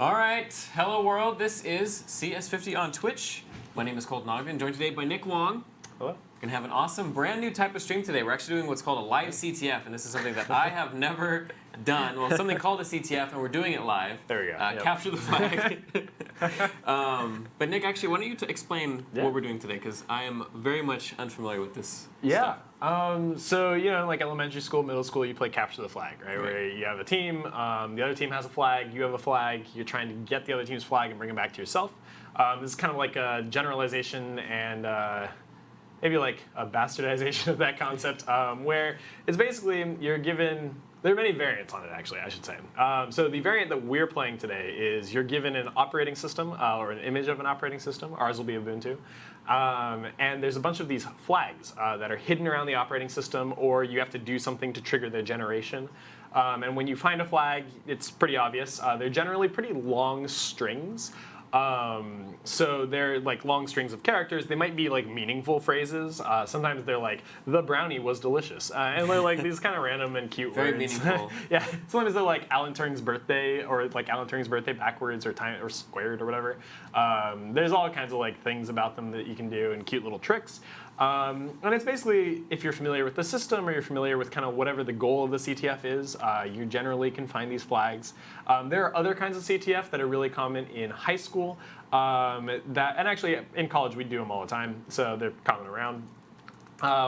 All right, hello world. This is CS50 on Twitch. My name is Colton, joined today by Nick Wong. Hello. We're gonna have an awesome, brand new type of stream today. We're actually doing what's called a live CTF, and this is something that I have never done. Well, something called a CTF, and we're doing it live. There we go. Yep. Capture the flag. But Nick, actually, why don't you explain what we're doing today? Because I am very much unfamiliar with this stuff. So, like elementary school, middle school, you play capture the flag, right? Where you have a team, the other team has a flag, you have a flag, you're trying to get the other team's flag and bring it back to yourself. This is kind of like a generalization and maybe like a bastardization of that concept, where it's basically you're given. There are many variants on it, actually, I should say. So the variant that we're playing today is you're given an operating system or an image of an operating system. Ours will be Ubuntu. And there's a bunch of these flags that are hidden around the operating system, or you have to do something to trigger their generation. And when you find a flag, it's pretty obvious. They're generally pretty long strings. So they're like long strings of characters. They might be like meaningful phrases. Sometimes they're like, the brownie was delicious. And they're like these kind of random and cute Very words. meaningful. Yeah. Sometimes they're like Alan Turing's birthday, or like Alan Turing's birthday backwards or time or squared or whatever. There's all kinds of like things about them that you can do and cute little tricks. And it's basically, if you're familiar with the system or you're familiar with kind of whatever the goal of the CTF is, you generally can find these flags. There are other kinds of CTF that are really common in high school, and actually in college we do them all the time, so they're common around,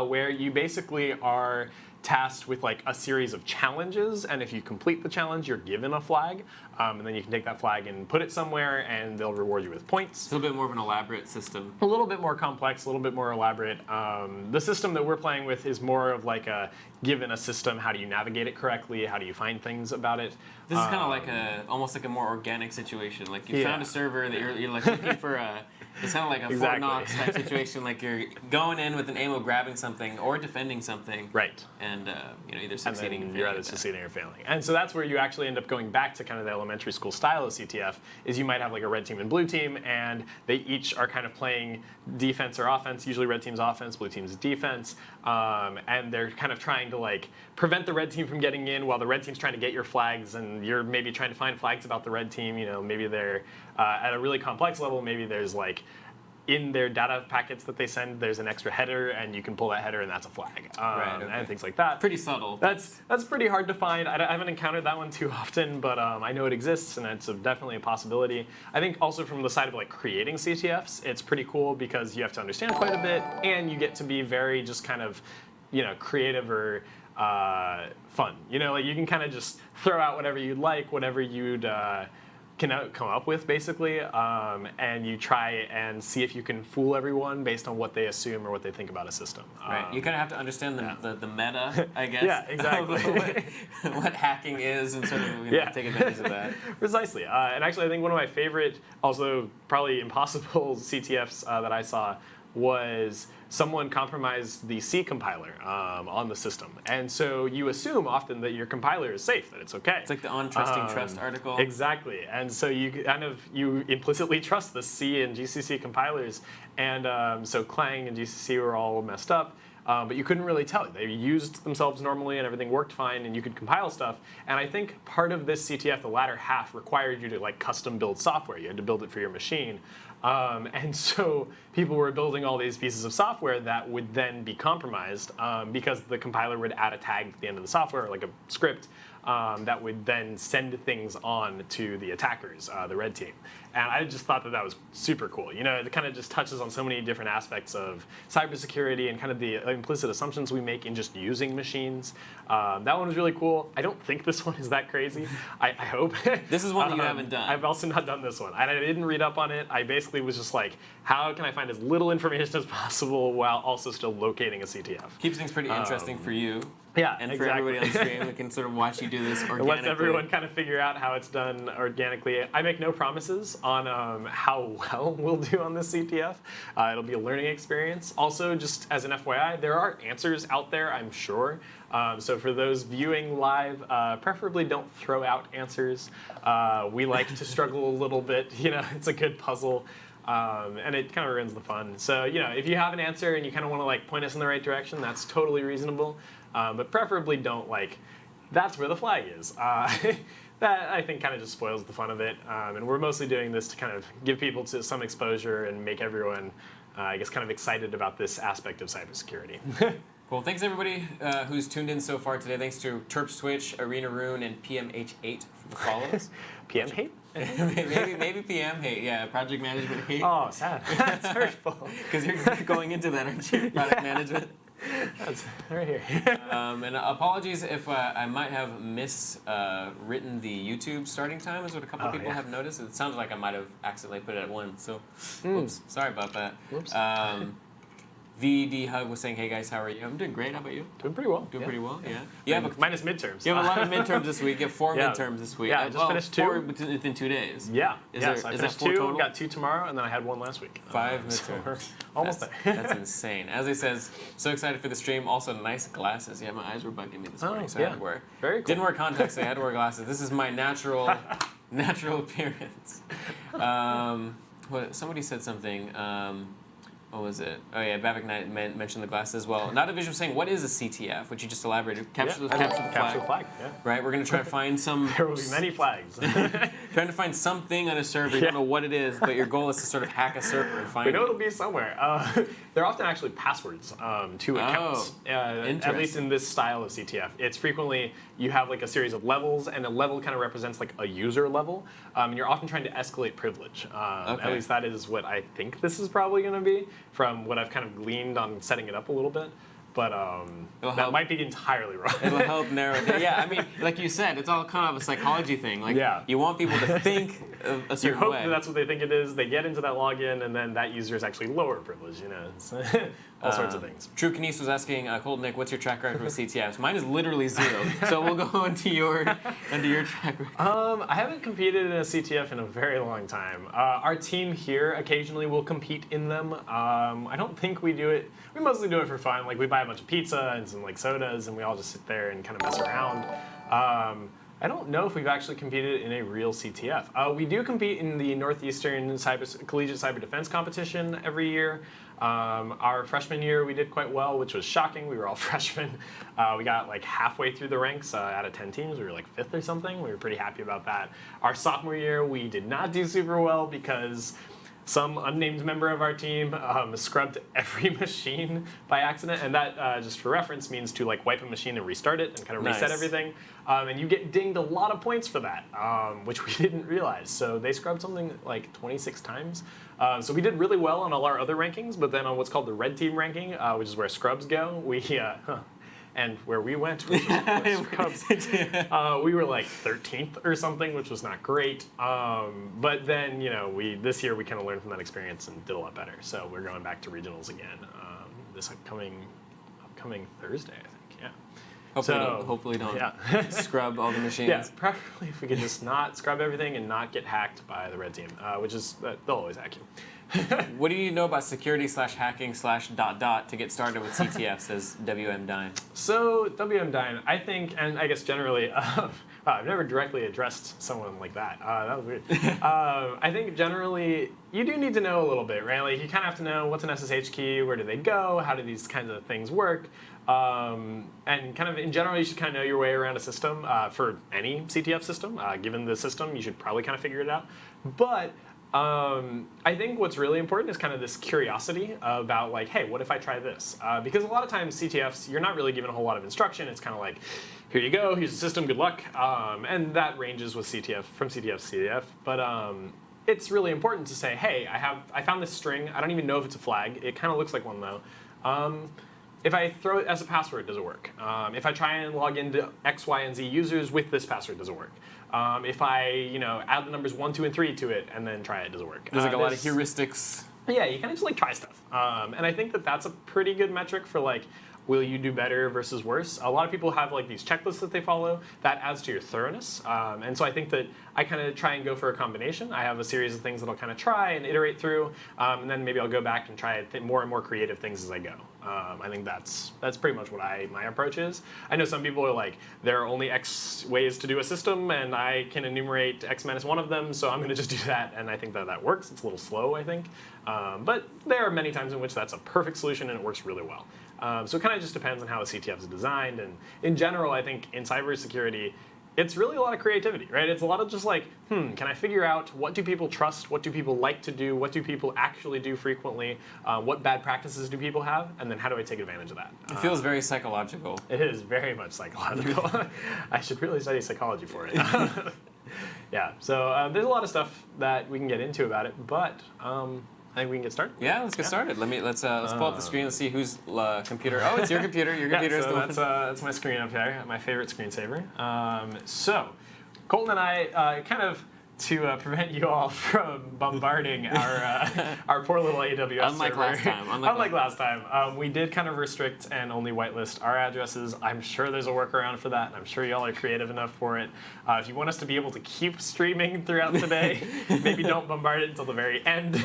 where you basically are tasked with like a series of challenges, and if you complete the challenge, you're given a flag, and then you can take that flag and put it somewhere, and they'll reward you with points. It's a little bit more of an elaborate system. A little bit more complex, a little bit more elaborate. The system that we're playing with is more of like a given a system, how do you navigate it correctly? How do you find things about it? This is kind of like almost like a more organic situation. Like you found a server that you're like looking for a. It's kind of like a Fort Knox type situation. Like you're going in with an aim of grabbing something or defending something. Right. And either succeeding or failing. You're either succeeding or failing. And so that's where you actually end up going back to kind of the elementary school style of CTF. Is you might have like a red team and blue team, and they each are kind of playing defense or offense. Usually red team's offense, blue team's defense, and they're kind of trying to like prevent the red team from getting in while the red team's trying to get your flags, and you're maybe trying to find flags about the red team. Maybe they're at a really complex level. Maybe there's like in their data packets that they send, there's an extra header, and you can pull that header, and that's a flag, and things like that. Pretty subtle. That's pretty hard to find. I haven't encountered that one too often, but I know it exists, and it's definitely a possibility. I think also from the side of like creating CTFs, it's pretty cool because you have to understand quite a bit, and you get to be very just kind of, creative or fun. Like you can kind of just throw out whatever you'd like, whatever you'd can come up with, basically, and you try and see if you can fool everyone based on what they assume or what they think about a system. Right. You kind of have to understand the meta, I guess. Yeah, exactly. what hacking is, and sort of take advantage of that. Precisely. And actually, I think one of my favorite, also probably impossible CTFs that I saw was someone compromised the C compiler on the system. And so you assume often that your compiler is safe, that it's okay. It's like the On Trusting Trust article. Exactly. And so you implicitly trust the C and GCC compilers. And so Clang and GCC were all messed up. But you couldn't really tell. They used themselves normally and everything worked fine, and you could compile stuff. And I think part of this CTF, the latter half, required you to like custom build software. You had to build it for your machine. And so people were building all these pieces of software that would then be compromised because the compiler would add a tag at the end of the software, like a script, that would then send things on to the attackers, the red team. And I just thought that was super cool. It kind of just touches on so many different aspects of cybersecurity and kind of the implicit assumptions we make in just using machines. That one was really cool. I don't think this one is that crazy. I hope. This is one that you haven't done. I've also not done this one. I didn't read up on it. I basically was just like, how can I find as little information as possible while also still locating a CTF? Keeps things pretty interesting for you. Yeah, and for everybody on the stream, we can sort of watch you do this organically. It lets everyone kind of figure out how it's done organically. I make no promises on how well we'll do on this CTF. It'll be a learning experience. Also, just as an FYI, there are answers out there, I'm sure. So for those viewing live, preferably don't throw out answers. We like to struggle a little bit. It's a good puzzle. And it kind of ruins the fun. So, if you have an answer and you kind of want to like point us in the right direction, that's totally reasonable. But preferably don't like that's where the flag is. That I think kind of just spoils the fun of it. And we're mostly doing this to kind of give people to some exposure and make everyone, I guess, kind of excited about this aspect of cybersecurity. Well, thanks everybody who's tuned in so far today. Thanks to Terps Twitch, Arena Rune, and PMH8 for the follows. PM hate? maybe PM hate. Yeah, project management hate. Oh, sad. That's hurtful. Because you're going into that, aren't you? Product management. That's right here. And apologies if I might have miswritten the YouTube starting time, is what a couple people have noticed. It sounds like I might have accidentally put it at 1, so oops, sorry about that. Whoops. VD Hug was saying, hey guys, how are you? I'm doing great. How about you? Doing pretty well. Doing pretty well, yeah. You have minus midterms. You have a lot of midterms this week. You have 4 midterms this week. Yeah, I just finished 2. 4 within 2 days. Yeah. So I is finished that 4 2, total? got 2 tomorrow, and then I had 1 last week. 5 midterms. So almost there. That's insane. As he says, so excited for the stream. Also, nice glasses. Yeah, my eyes were bugging me this morning, so I had to wear. Very cool. Didn't wear contacts, so I had to wear glasses. This is my natural appearance. Somebody said something. What was it? Oh yeah, Bavik Knight mentioned the glasses as well. Not a visual saying, what is a CTF, which you just elaborated? Capture the flag. Capture the flag, yeah. Right, we're going to try to find some... There will be many flags. Trying to find something on a server, you don't know what it is, but your goal is to sort of hack a server and find it. We know it'll be somewhere. They're often actually passwords to accounts, at least in this style of CTF. It's frequently, you have like a series of levels, and a level kind of represents like a user level, and you're often trying to escalate privilege. At least that is what I think this is probably going to be, from what I've kind of gleaned on setting it up a little bit. But that might be entirely wrong. It'll help narrow it down. Yeah, I mean, like you said, it's all kind of a psychology thing. Like, you want people to think a certain way. You hope that's what they think it is. They get into that login, and then that user is actually lower privilege, you know. So all sorts of things. True Kines was asking, Colton, Nick, what's your track record with CTFs? Mine is literally 0. So we'll go into your track record. I haven't competed in a CTF in a very long time. Our team here occasionally will compete in them. I don't think we do it. We mostly do it for fun. Like, we buy a bunch of pizza and some like sodas, and we all just sit there and kind of mess around. I don't know if we've actually competed in a real CTF. We do compete in the Northeastern Collegiate Cyber Defense Competition every year. Our freshman year we did quite well, which was shocking. We were all freshmen. We got like halfway through the ranks out of 10 teams. We were like 5th or something. We were pretty happy about that. Our sophomore year we did not do super well because some unnamed member of our team scrubbed every machine by accident, and that, just for reference, means to like wipe a machine and restart it and kind of reset everything. And you get dinged a lot of points for that, which we didn't realize. So they scrubbed something like 26 times. So we did really well on all our other rankings, but then on what's called the red team ranking, which is where scrubs go, and where we went, which was scrubs, we were like 13th or something, which was not great. But then, you know, this year we kind of learned from that experience and did a lot better. So we're going back to regionals again this upcoming Thursday, I think. Yeah. Hopefully don't scrub all the machines. Yeah, preferably if we could just not scrub everything and not get hacked by the red team, which is, they'll always hack you. What do you know about security/hacking/ ... to get started with CTF, says WM Dine? So, WM Dine, I think, and I guess generally, I've never directly addressed someone like that. That was weird. I think generally, you do need to know a little bit, right? Like, you kind of have to know what's an SSH key, where do they go, how do these kinds of things work, and kind of in general, you should kind of know your way around a system. For any CTF system, given the system, you should probably kind of figure it out. But I think what's really important is kind of this curiosity about like, hey, what if I try this? Because a lot of times CTFs, you're not really given a whole lot of instruction. It's kind of like, here you go, here's the system, good luck. And that ranges with CTF, from CTF to CTF. But it's really important to say, hey, I found this string. I don't even know if it's a flag. It kind of looks like one though. If I throw it as a password, does it work? If I try and log into X, Y, and Z users with this password, does it work? If I, add the numbers 1, 2, and 3 to it and then try it, does it work? There's like a lot of heuristics. Yeah, you kind of just like try stuff. And I think that that's a pretty good metric for like, will you do better versus worse? A lot of people have like these checklists that they follow. That adds to your thoroughness. And so I think that I kind of try and go for a combination. I have a series of things that I'll kind of try and iterate through. And then maybe I'll go back and try more and more creative things as I go. I think that's pretty much what my approach is. I know some people are like, there are only X ways to do a system, and I can enumerate X minus 1 of them, so I'm going to just do that. And I think that works. It's a little slow, I think. But there are many times in which that's a perfect solution, and it works really well. So it kind of just depends on how a CTF is designed. And in general, I think in cybersecurity, it's really a lot of creativity, right? It's a lot of just like, can I figure out what do people trust? What do people like to do? What do people actually do frequently? What bad practices do people have? And then how do I take advantage of that? It feels very psychological. It is very much psychological. I should really study psychology for it. Yeah, so there's a lot of stuff that we can get into about it, but I think we can get started. Yeah, let's get started. Let's pull up the screen and see whose computer. Oh, it's your computer. Your computer is the one. That's my screen up there. My favorite screensaver. So, Colton and I kind of to prevent you all from bombarding our poor little AWS Unlike server. last time. We did kind of restrict and only whitelist our addresses. I'm sure there's a workaround for that, and I'm sure y'all are creative enough for it. If you want us to be able to keep streaming throughout the day, maybe don't bombard it until the very end.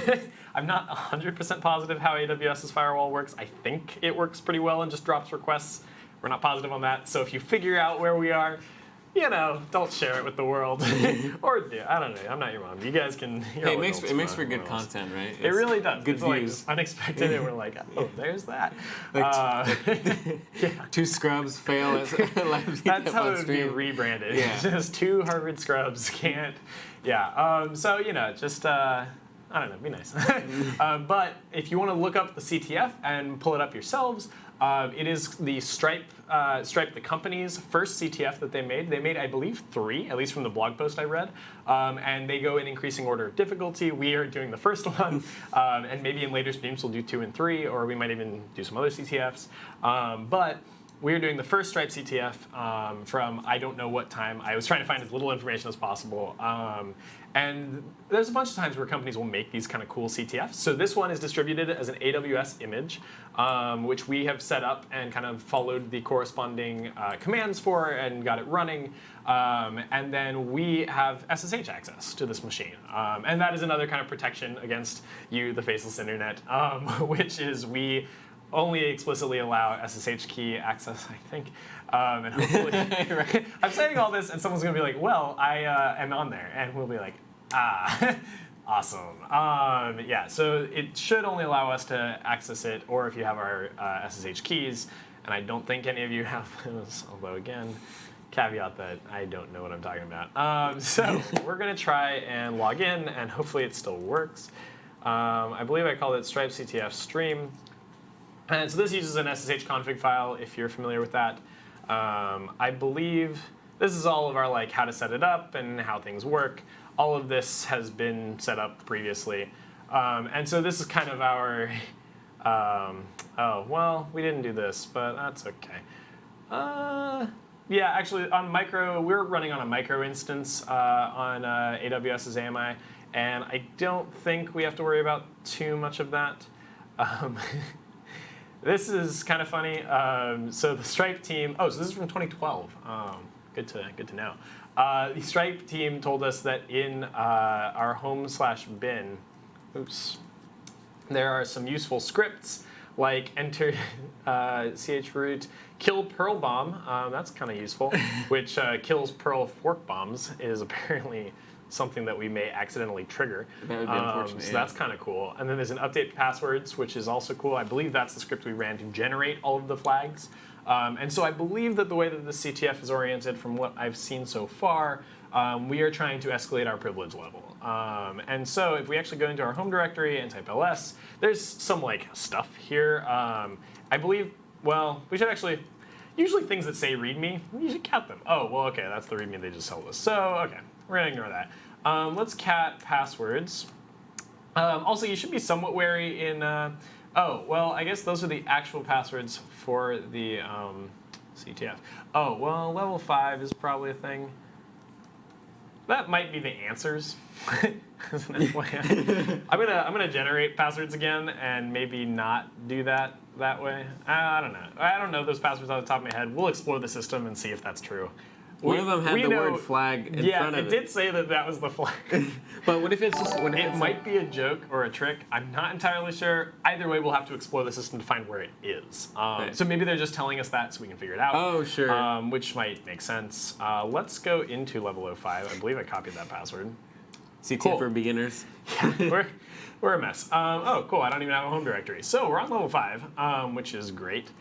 I'm not 100% positive how AWS's firewall works. I think it works pretty well and just drops requests. We're not positive on that. So if you figure out where we are, don't share it with the world. Or, I don't know. I'm not your mom. You guys can. Hey, it makes for good content, right? It really does. Good views. Like unexpected, and we're like, oh, there's that. Two scrubs fail. That's how it would be rebranded. Yeah. Just two Harvard scrubs can't. Yeah. So just. I don't know, be nice. But if you want to look up the CTF and pull it up yourselves, it is the Stripe, the company's first CTF that they made. They made, I believe, 3, at least from the blog post I read. And they go in increasing order of difficulty. We are doing the first one, and maybe in later streams we'll do 2 and 3, or we might even do some other CTFs. But we're doing the first Stripe CTF from I don't know what time. I was trying to find as little information as possible. And there's a bunch of times where companies will make these kind of cool CTFs. So this one is distributed as an AWS image, which we have set up and kind of followed the corresponding commands for and got it running. And then we have SSH access to this machine. And that is another kind of protection against you, the faceless internet, which is we only explicitly allow SSH key access, I think. And hopefully, I'm saying all this, and someone's going to be like, well, I am on there. And we'll be like, awesome. Yeah, so it should only allow us to access it, or if you have our SSH keys. And I don't think any of you have those, although again, caveat that I don't know what I'm talking about. So we're going to try and log in, and hopefully it still works. I believe I called it Stripe CTF stream. And so this uses an SSH config file, if you're familiar with that. I believe this is all of our how to set it up and how things work. All of this has been set up previously. And so this is kind of our, oh, well, we didn't do this, but that's okay. Yeah, actually, we're running on a micro instance on AWS's AMI, and I don't think we have to worry about too much of that. This is kind of funny. So the Stripe team, so this is from 2012. Good to know. The Stripe team told us that in our home/bin, there are some useful scripts like enter chroot kill Perl bomb. That's kind of useful, which kills Perl fork bombs is apparently something that we may accidentally trigger. That would be unfortunate. So that's kind of cool. And then there's an update passwords, which is also cool. I believe that's the script we ran to generate all of the flags. And so I believe that the way that the CTF is oriented from what I've seen so far, we are trying to escalate our privilege level. And so if we actually go into our home directory and type ls, there's some stuff here. I believe, well, we should actually, usually things that say readme, you should cat them. Oh, well, okay, that's the readme they just told us. So, okay. We're going to ignore that. Let's cat passwords. Also, you should be somewhat wary in... well, I guess those are the actual passwords for the CTF. Oh, well, level 5 is probably a thing. That might be the answers. I'm gonna generate passwords again and maybe not do that way. I don't know. I don't know those passwords off the top of my head. We'll explore the system and see if that's true. One of them had the word flag in front of it. Yeah, it did say that was the flag. But what if it's just... It might be a joke or a trick. I'm not entirely sure. Either way, we'll have to explore the system to find where it is. Right. So maybe they're just telling us that so we can figure it out. Oh, sure. Which might make sense. Let's go into level 05. I believe I copied that password. CTF for beginners. Yeah, we're a mess. Oh, cool. I don't even have a home directory. So we're on level 5, which is great.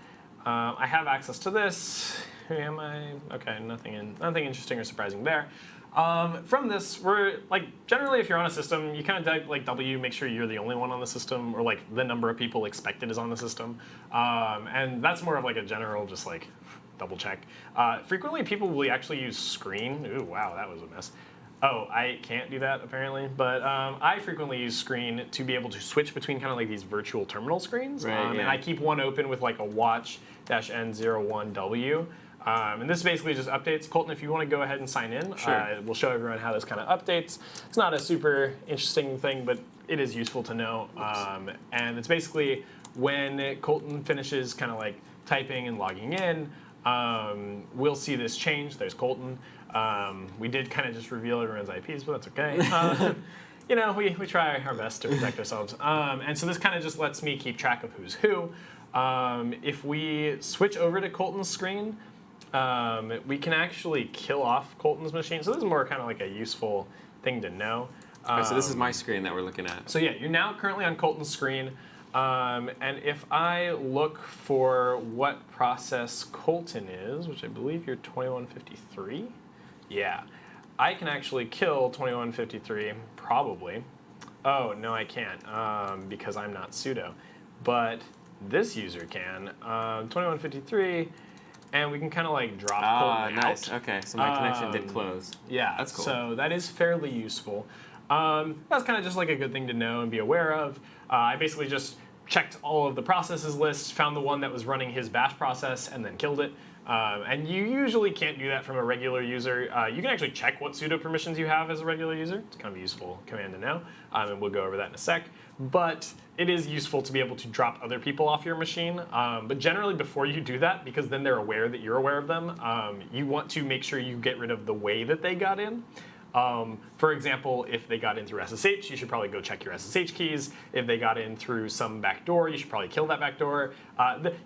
I have access to this. Who am I? Okay, nothing interesting or surprising there. From this, we're like generally, if you're on a system, you kind of type like W, make sure you're the only one on the system, or like the number of people expected is on the system, and that's more of like a general, just like double check. Frequently, people will actually use screen. Ooh, wow, that was a mess. Oh, I can't do that apparently, but I frequently use screen to be able to switch between kind of like these virtual terminal screens, and I keep one open with like a watch-n01w. And this basically just updates. Colton, if you want to go ahead and sign in, we'll show everyone how this kind of updates. It's not a super interesting thing, but it is useful to know. And it's basically when Colton finishes kind of like typing and logging in, we'll see this change. There's Colton. We did kind of just reveal everyone's IPs, but that's okay. You know, we try our best to protect ourselves. And so this kind of just lets me keep track of who's who. If we switch over to Colton's screen, we can actually kill off Colton's machine. So this is more kind of like a useful thing to know. So this is my screen that we're looking at. So yeah, you're now currently on Colton's screen. And if I look for what process Colton is, which I believe you're 2153, yeah, I can actually kill 2153, probably. Oh, no, I can't, because I'm not sudo. But this user can, 2153, and we can kind of like drop Colton nice. out. Okay, so my connection did close. Yeah, that's cool. So that is fairly useful. That's kind of just like a good thing to know and be aware of. I basically just checked all of the processes lists, found the one that was running his bash process, and then killed it. And you usually can't do that from a regular user. You can actually check what sudo permissions you have as a regular user. It's kind of a useful command to know, and we'll go over that in a sec. But it is useful to be able to drop other people off your machine. But generally, before you do that, because then they're aware that you're aware of them, you want to make sure you get rid of the way that they got in. For example, if they got in through SSH, you should probably go check your SSH keys. If they got in through some backdoor, you should probably kill that backdoor.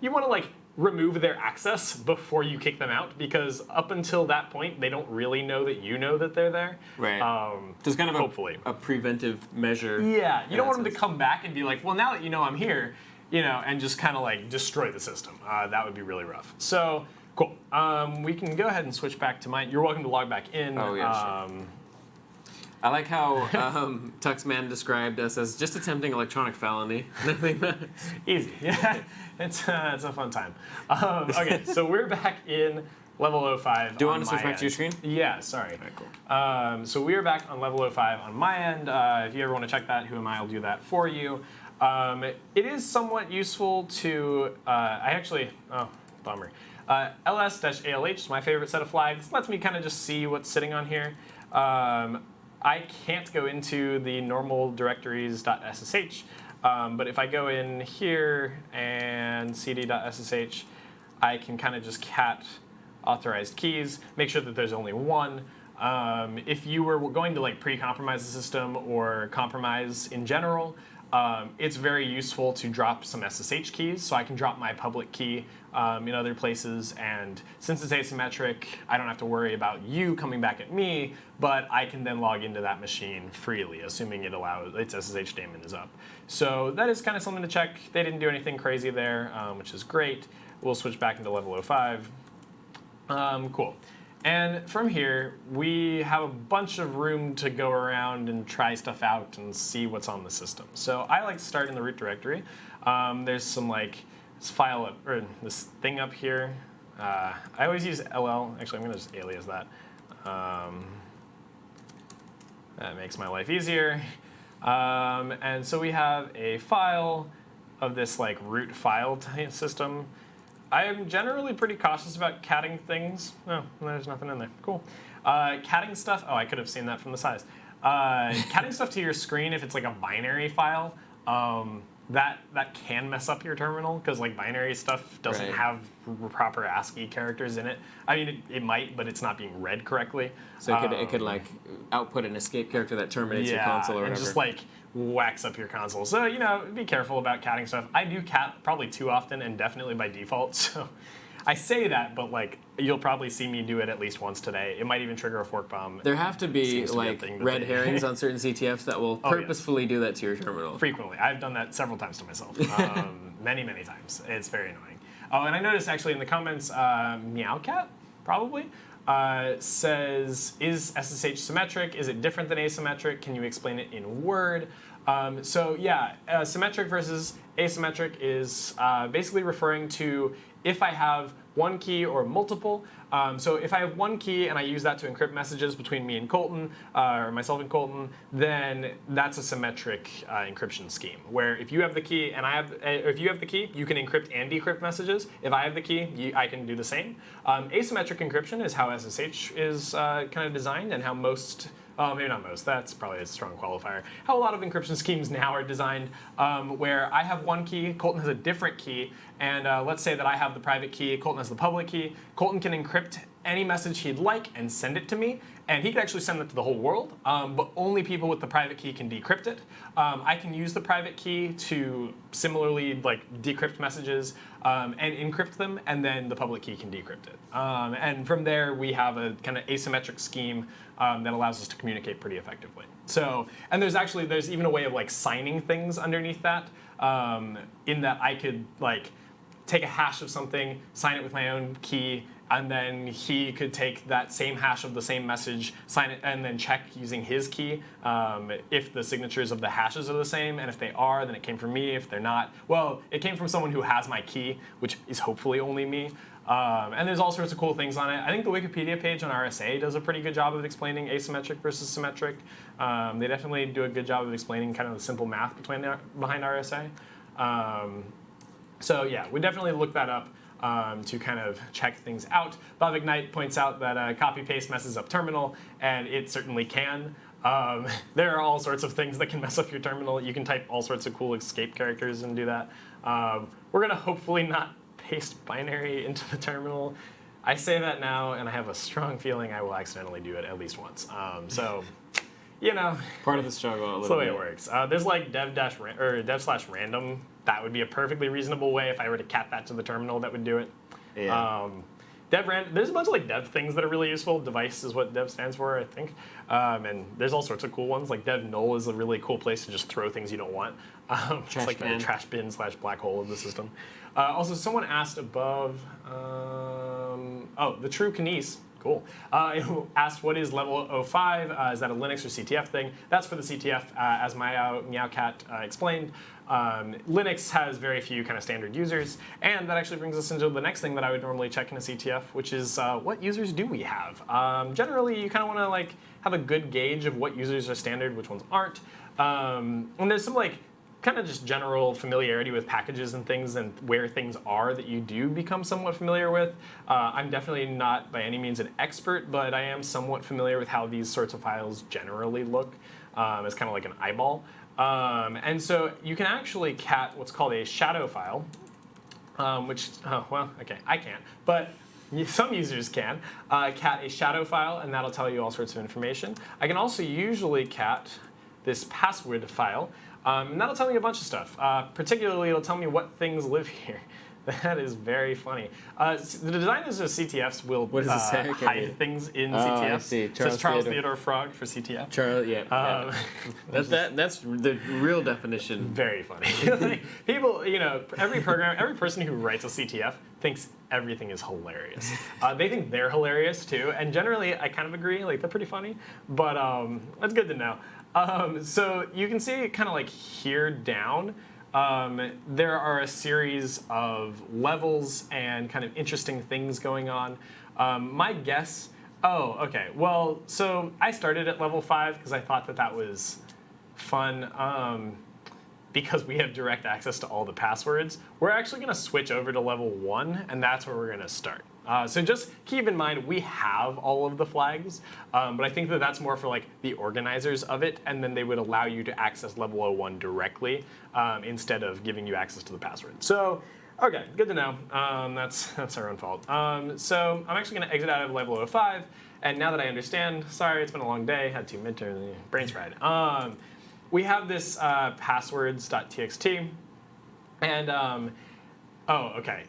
You want to like remove their access before you kick them out, because up until that point, they don't really know that you know that they're there. Right. Just kind of hopefully a preventive measure. Yeah, you don't want them to come back and be like, well, now that you know I'm here, you know, and just kind of like destroy the system. That would be really rough. So cool. We can go ahead and switch back to mine. You're welcome to log back in. Oh yeah. Sure. I like how Tuxman described us as just attempting electronic felony. Easy. Yeah, it's a fun time. Okay, so we're back in level 05. Do you want to switch back to your screen? Yeah, sorry. All right, cool. So we are back on level 05 on my end. If you ever want to check that, who am I? I'll do that for you. It is somewhat useful to, bummer. ls-alh is my favorite set of flags. Lets me kind of just see what's sitting on here. I can't go into the normal directories.ssh, but if I go in here and cd.ssh, I can kind of just cat authorized keys, make sure that there's only one. If you were going to like pre-compromise the system or compromise in general, it's very useful to drop some SSH keys. So I can drop my public key in other places, and since it's asymmetric, I don't have to worry about you coming back at me, but I can then log into that machine freely, assuming its SSH daemon is up. So that is kind of something to check. They didn't do anything crazy there, which is great. We'll switch back into level 05. Cool. And from here, we have a bunch of room to go around and try stuff out and see what's on the system. So I like to start in the root directory. There's some like this thing up here. I always use LL. Actually, I'm going to just alias that. That makes my life easier. And so we have a file of this like root file system. I am generally pretty cautious about catting things. Oh, there's nothing in there. Cool. Catting stuff. Oh, I could have seen that from the size. Catting stuff to your screen, if it's like a binary file, that can mess up your terminal, because like binary stuff doesn't have proper ASCII characters in it. I mean, it might, but it's not being read correctly. So it could like output an escape character that terminates your console or whatever. And just like whacks up your console. So, you know, be careful about catting stuff. I do cat probably too often and definitely by default. So I say that, but like you'll probably see me do it at least once today. It might even trigger a fork bomb. There have to be like red herrings on certain CTFs that will purposefully do that to your terminal. Frequently. I've done that several times to myself. Many, many times. It's very annoying. Oh, and I noticed actually in the comments, Meowcat, probably, says, is SSH symmetric? Is it different than asymmetric? Can you explain it in Word? So yeah, symmetric versus asymmetric is basically referring to if I have one key or multiple. So if I have one key and I use that to encrypt messages between me and Colton, or myself and Colton, then that's a symmetric encryption scheme. Where if you have the key and if you have the key, you can encrypt and decrypt messages. If I have the key, I can do the same. Asymmetric encryption is how SSH is kind of designed, and how most. Maybe not most, that's probably a strong qualifier. How a lot of encryption schemes now are designed, where I have one key, Colton has a different key, and let's say that I have the private key, Colton has the public key. Colton can encrypt any message he'd like and send it to me, and he can actually send it to the whole world, but only people with the private key can decrypt it. I can use the private key to similarly decrypt messages and encrypt them, and then the public key can decrypt it. And from there, we have a kind of asymmetric scheme that allows us to communicate pretty effectively. So, and there's even a way of signing things underneath that, in that I could take a hash of something, sign it with my own key, and then he could take that same hash of the same message, sign it, and then check using his key if the signatures of the hashes are the same, and if they are, then it came from me. If they're not, well, it came from someone who has my key, which is hopefully only me. And there's all sorts of cool things on it. I think the Wikipedia page on RSA does a pretty good job of explaining asymmetric versus symmetric. They definitely do a good job of explaining kind of the simple math behind RSA. So yeah, we definitely look that up to kind of check things out. Bob Ignite points out that copy-paste messes up terminal, and it certainly can. There are all sorts of things that can mess up your terminal. You can type all sorts of cool escape characters and do that. We're going to hopefully not paste binary into the terminal. I say that now, and I have a strong feeling I will accidentally do it at least once. So, you know, part of the struggle. That's the way it works. There's dev/random. That would be a perfectly reasonable way if I were to cat that to the terminal that would do it. Yeah. There's a bunch of dev things that are really useful. Device is what dev stands for, I think. And there's all sorts of cool ones. Dev null is a really cool place to just throw things you don't want. It's like the trash bin / black hole of the system. Also, someone asked above, the true Kinese, cool, asked what is level 05, is that a Linux or CTF thing? That's for the CTF, as Meowcat explained. Linux has very few kind of standard users, and that actually brings us into the next thing that I would normally check in a CTF, which is what users do we have? Generally, you kind of want to have a good gauge of what users are standard, which ones aren't. And there's some kind of just general familiarity with packages and things and where things are that you do become somewhat familiar with. I'm definitely not by any means an expert, but I am somewhat familiar with how these sorts of files generally look as kind of like an eyeball. And so you can actually cat what's called a shadow file, which, I can't, but some users can cat a shadow file, and that'll tell you all sorts of information. I can also usually cat this password file, and that'll tell me a bunch of stuff. Particularly, it'll tell me what things live here. That is very funny. The designers of CTFs will hide things in CTFs. I see. It says Charles Theodore Frog for CTF. That's the real definition. Very funny. People, every person who writes a CTF thinks everything is hilarious. They think they're hilarious too, and generally I kind of agree. They're pretty funny, but that's good to know. So you can see kind of here down. There are a series of levels and kind of interesting things going on. My guess, so I started at level 5 because I thought that was fun because we have direct access to all the passwords. We're actually going to switch over to level 1, and that's where we're going to start. So just keep in mind, we have all of the flags, but I think that that's more for the organizers of it, and then they would allow you to access level 01 directly instead of giving you access to the password. So, okay, good to know. That's our own fault. So I'm actually going to exit out of level 05, and now that I understand, sorry, it's been a long day, had 2 midterms, brain's fried. We have this passwords.txt, and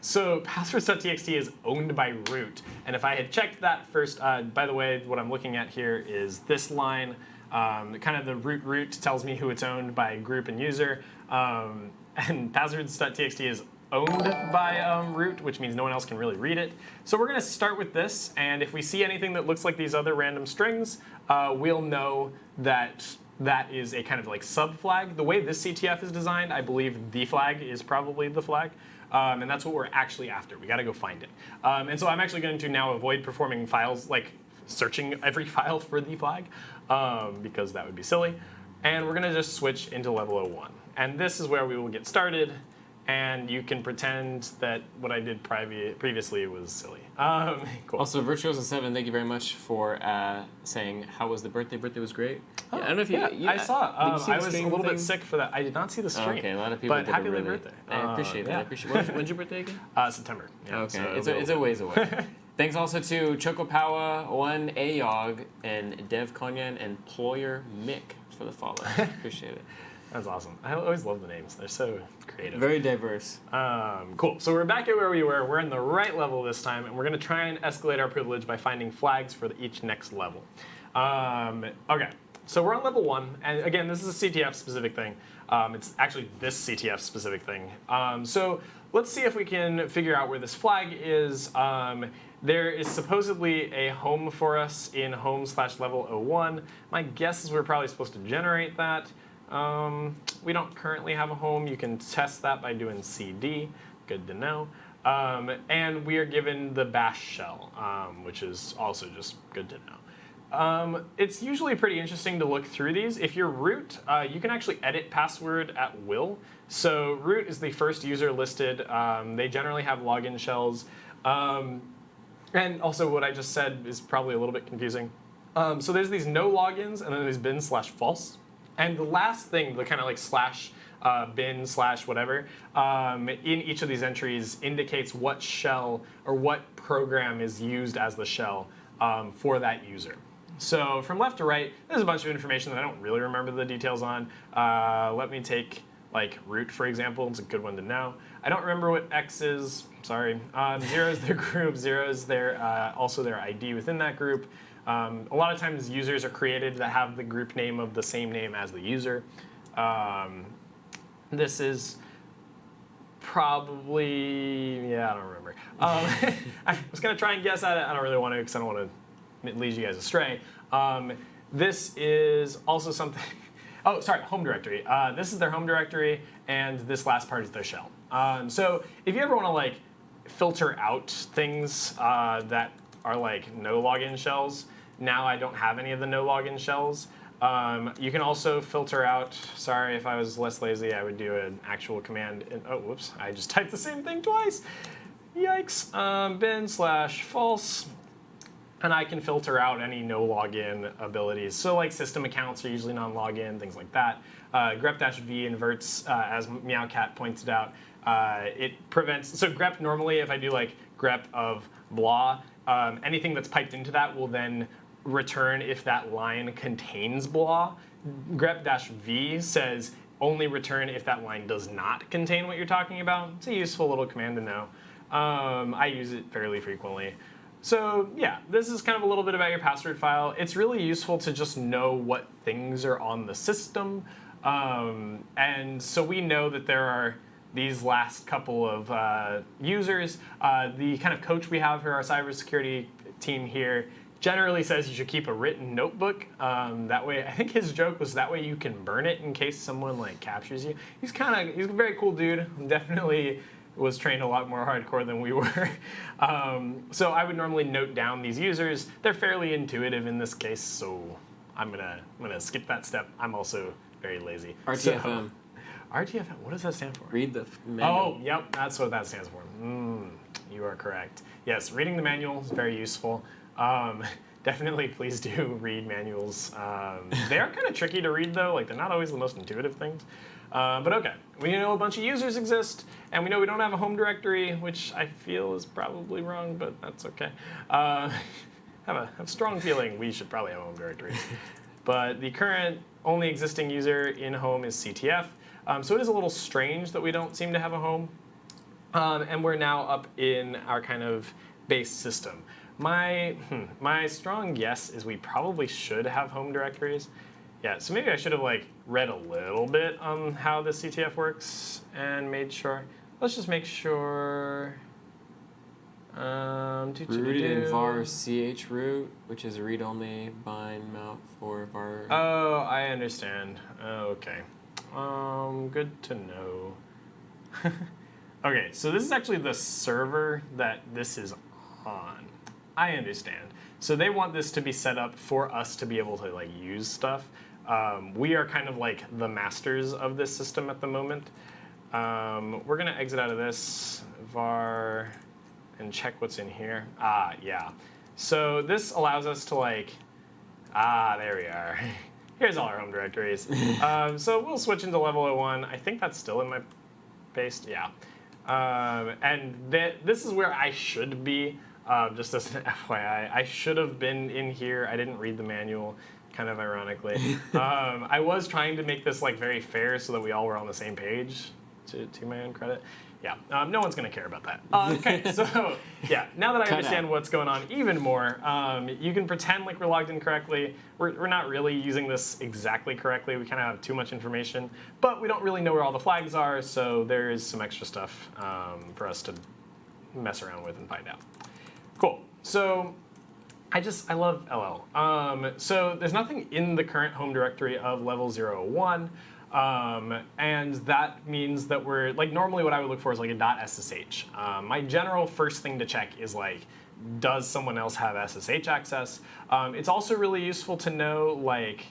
so passwords.txt is owned by root, and if I had checked that first, by the way, what I'm looking at here is this line, kind of the root tells me who it's owned by group and user, and passwords.txt is owned by root, which means no one else can really read it. So we're going to start with this, and if we see anything that looks like these other random strings, we'll know that that is a kind of like sub flag. The way this CTF is designed, I believe the flag is probably the flag. And that's what we're actually after. We got to go find it. And so I'm actually going to now avoid performing files, like searching every file for the flag, because that would be silly. And we're going to just switch into level 01. And this is where we will get started. And you can pretend that what I did previously was silly. Cool. Also, Virtuoso7, thank you very much for saying, how was the birthday? Birthday was great. Yeah, I don't know if you I saw. I was a little thing? bit sick for that. I did not see the stream. Okay, a lot of people but did happy really, birthday. I appreciate that. Yeah. I appreciate it. When's your birthday again? September. Yeah, okay, so it's a ways away. Thanks also to Chocopowa, One Ayog, and Dev Konyan, and Ployer Mick for the follow. Appreciate it. That's awesome. I always love the names. They're so creative. Very diverse. Cool. So we're back at where we were. We're in the right level this time, and we're going to try and escalate our privilege by finding flags for each next level. Okay. So we're on level 1, and again, this is a CTF specific thing. It's actually this CTF specific thing. So let's see if we can figure out where this flag is. There is supposedly a home for us in home/level 01. My guess is we're probably supposed to generate that. We don't currently have a home. You can test that by doing CD. Good to know. And we are given the bash shell, which is also just good to know. It's usually pretty interesting to look through these. If you're root, you can actually edit password at will. So root is the first user listed. They generally have login shells. And also what I just said is probably a little bit confusing. So there's these no logins, and then there's bin/false. And the last thing, the kind of like slash bin slash whatever, in each of these entries indicates what shell or what program is used as the shell for that user. So from left to right, there's a bunch of information that I don't really remember the details on. Let me take like root, for example. It's a good one to know. I don't remember what X is. Sorry. 0 is their group. 0 is their also their ID within that group. A lot of times users are created that have the group name of the same name as the user. This is probably, yeah, I don't remember. I was going to try and guess at it. I don't really want to because I don't want to lead you guys astray. This is also something, oh, sorry, home directory. This is their home directory, and this last part is their shell. So if you ever want to like filter out things that are like no login shells. Now I don't have any of the no login shells. You can also filter out, sorry, if I was less lazy, I would do an actual command. Oh, whoops, I just typed the same thing twice. Yikes. Bin/false. And I can filter out any no login abilities. So like system accounts are usually non-login, things like that. grep-v inverts, as Meowcat pointed out. It prevents, so grep normally, if I do like grep of blah, anything that's piped into that will then return if that line contains blah. grep-v says only return if that line does not contain what you're talking about. It's a useful little command to know. I use it fairly frequently. So yeah, this is kind of a little bit about your password file. It's really useful to just know what things are on the system. And so we know that there are these last couple of users. The kind of coach we have for our cybersecurity team here generally says you should keep a written notebook. That way, I think his joke was that way you can burn it in case someone like captures you. He's a very cool dude. Definitely was trained a lot more hardcore than we were. So I would normally note down these users. They're fairly intuitive in this case, so I'm gonna skip that step. I'm also very lazy. RTFM. So, RTFM, what does that stand for? Read the manual. Oh, yep, that's what that stands for. You are correct. Yes, reading the manual is very useful. Definitely please do read manuals. They are kind of tricky to read though, like they're not always the most intuitive things. But okay, we know a bunch of users exist, and we know we don't have a home directory, which I feel is probably wrong, but that's okay. Have a strong feeling we should probably have a home directory. But the current only existing user in home is CTF. So it is a little strange that we don't seem to have a home. And we're now up in our kind of base system. My strong guess is we probably should have home directories. Yeah, so maybe I should have like read a little bit on how the CTF works and made sure. let's just make sure. Rooted in var ch root, which is read only bind mount for var. Oh, I understand. Okay. Good to know. Okay, so this is actually the server that this is on. I understand. So they want this to be set up for us to be able to like use stuff. We are kind of like the masters of this system at the moment. We're gonna exit out of this var and check what's in here. Yeah. So this allows us to like, there we are. Here's all our home directories. So we'll switch into level 01. I think that's still in my paste, yeah. And this is where I should be, just as an FYI. I should have been in here. I didn't read the manual, kind of ironically. I was trying to make this like very fair so that we all were on the same page, to my own credit. Yeah, no one's going to care about that. Okay, so yeah, now that I understand what's going on even more, you can pretend like we're logged in correctly. We're not really using this exactly correctly. We kind of have too much information, but we don't really know where all the flags are, so there is some extra stuff for us to mess around with and find out. Cool. So I love LL. So there's nothing in the current home directory of level 01. And that means that we're, like, normally what I would look for is like a .ssh. My general first thing to check is like, does someone else have SSH access? It's also really useful to know like,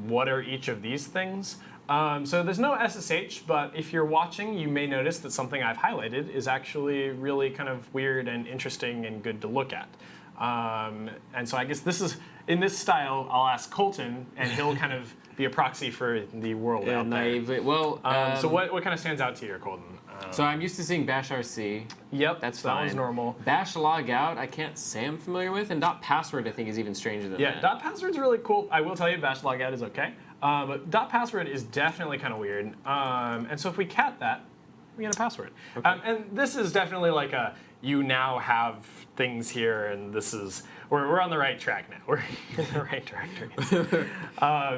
what are each of these things? So there's no SSH, but if you're watching, you may notice that something I've highlighted is actually really kind of weird and interesting and good to look at. And so I guess this is, in this style, I'll ask Colton, and he'll kind of be a proxy for the world out there. Well, so what kind of stands out to you here, Colton? So I'm used to seeing bash rc. Yep, that's that fine. one's normal. Bash logout, I can't say I'm familiar with, and .password I think is even stranger than that. Yeah, .password's really cool. I will tell you, bash logout is okay, but .password is definitely kind of weird. And so if we cat that, we get a password. Okay. And this is definitely like a, you now have things here, and this is, we're on the right track now. We're in the right directory.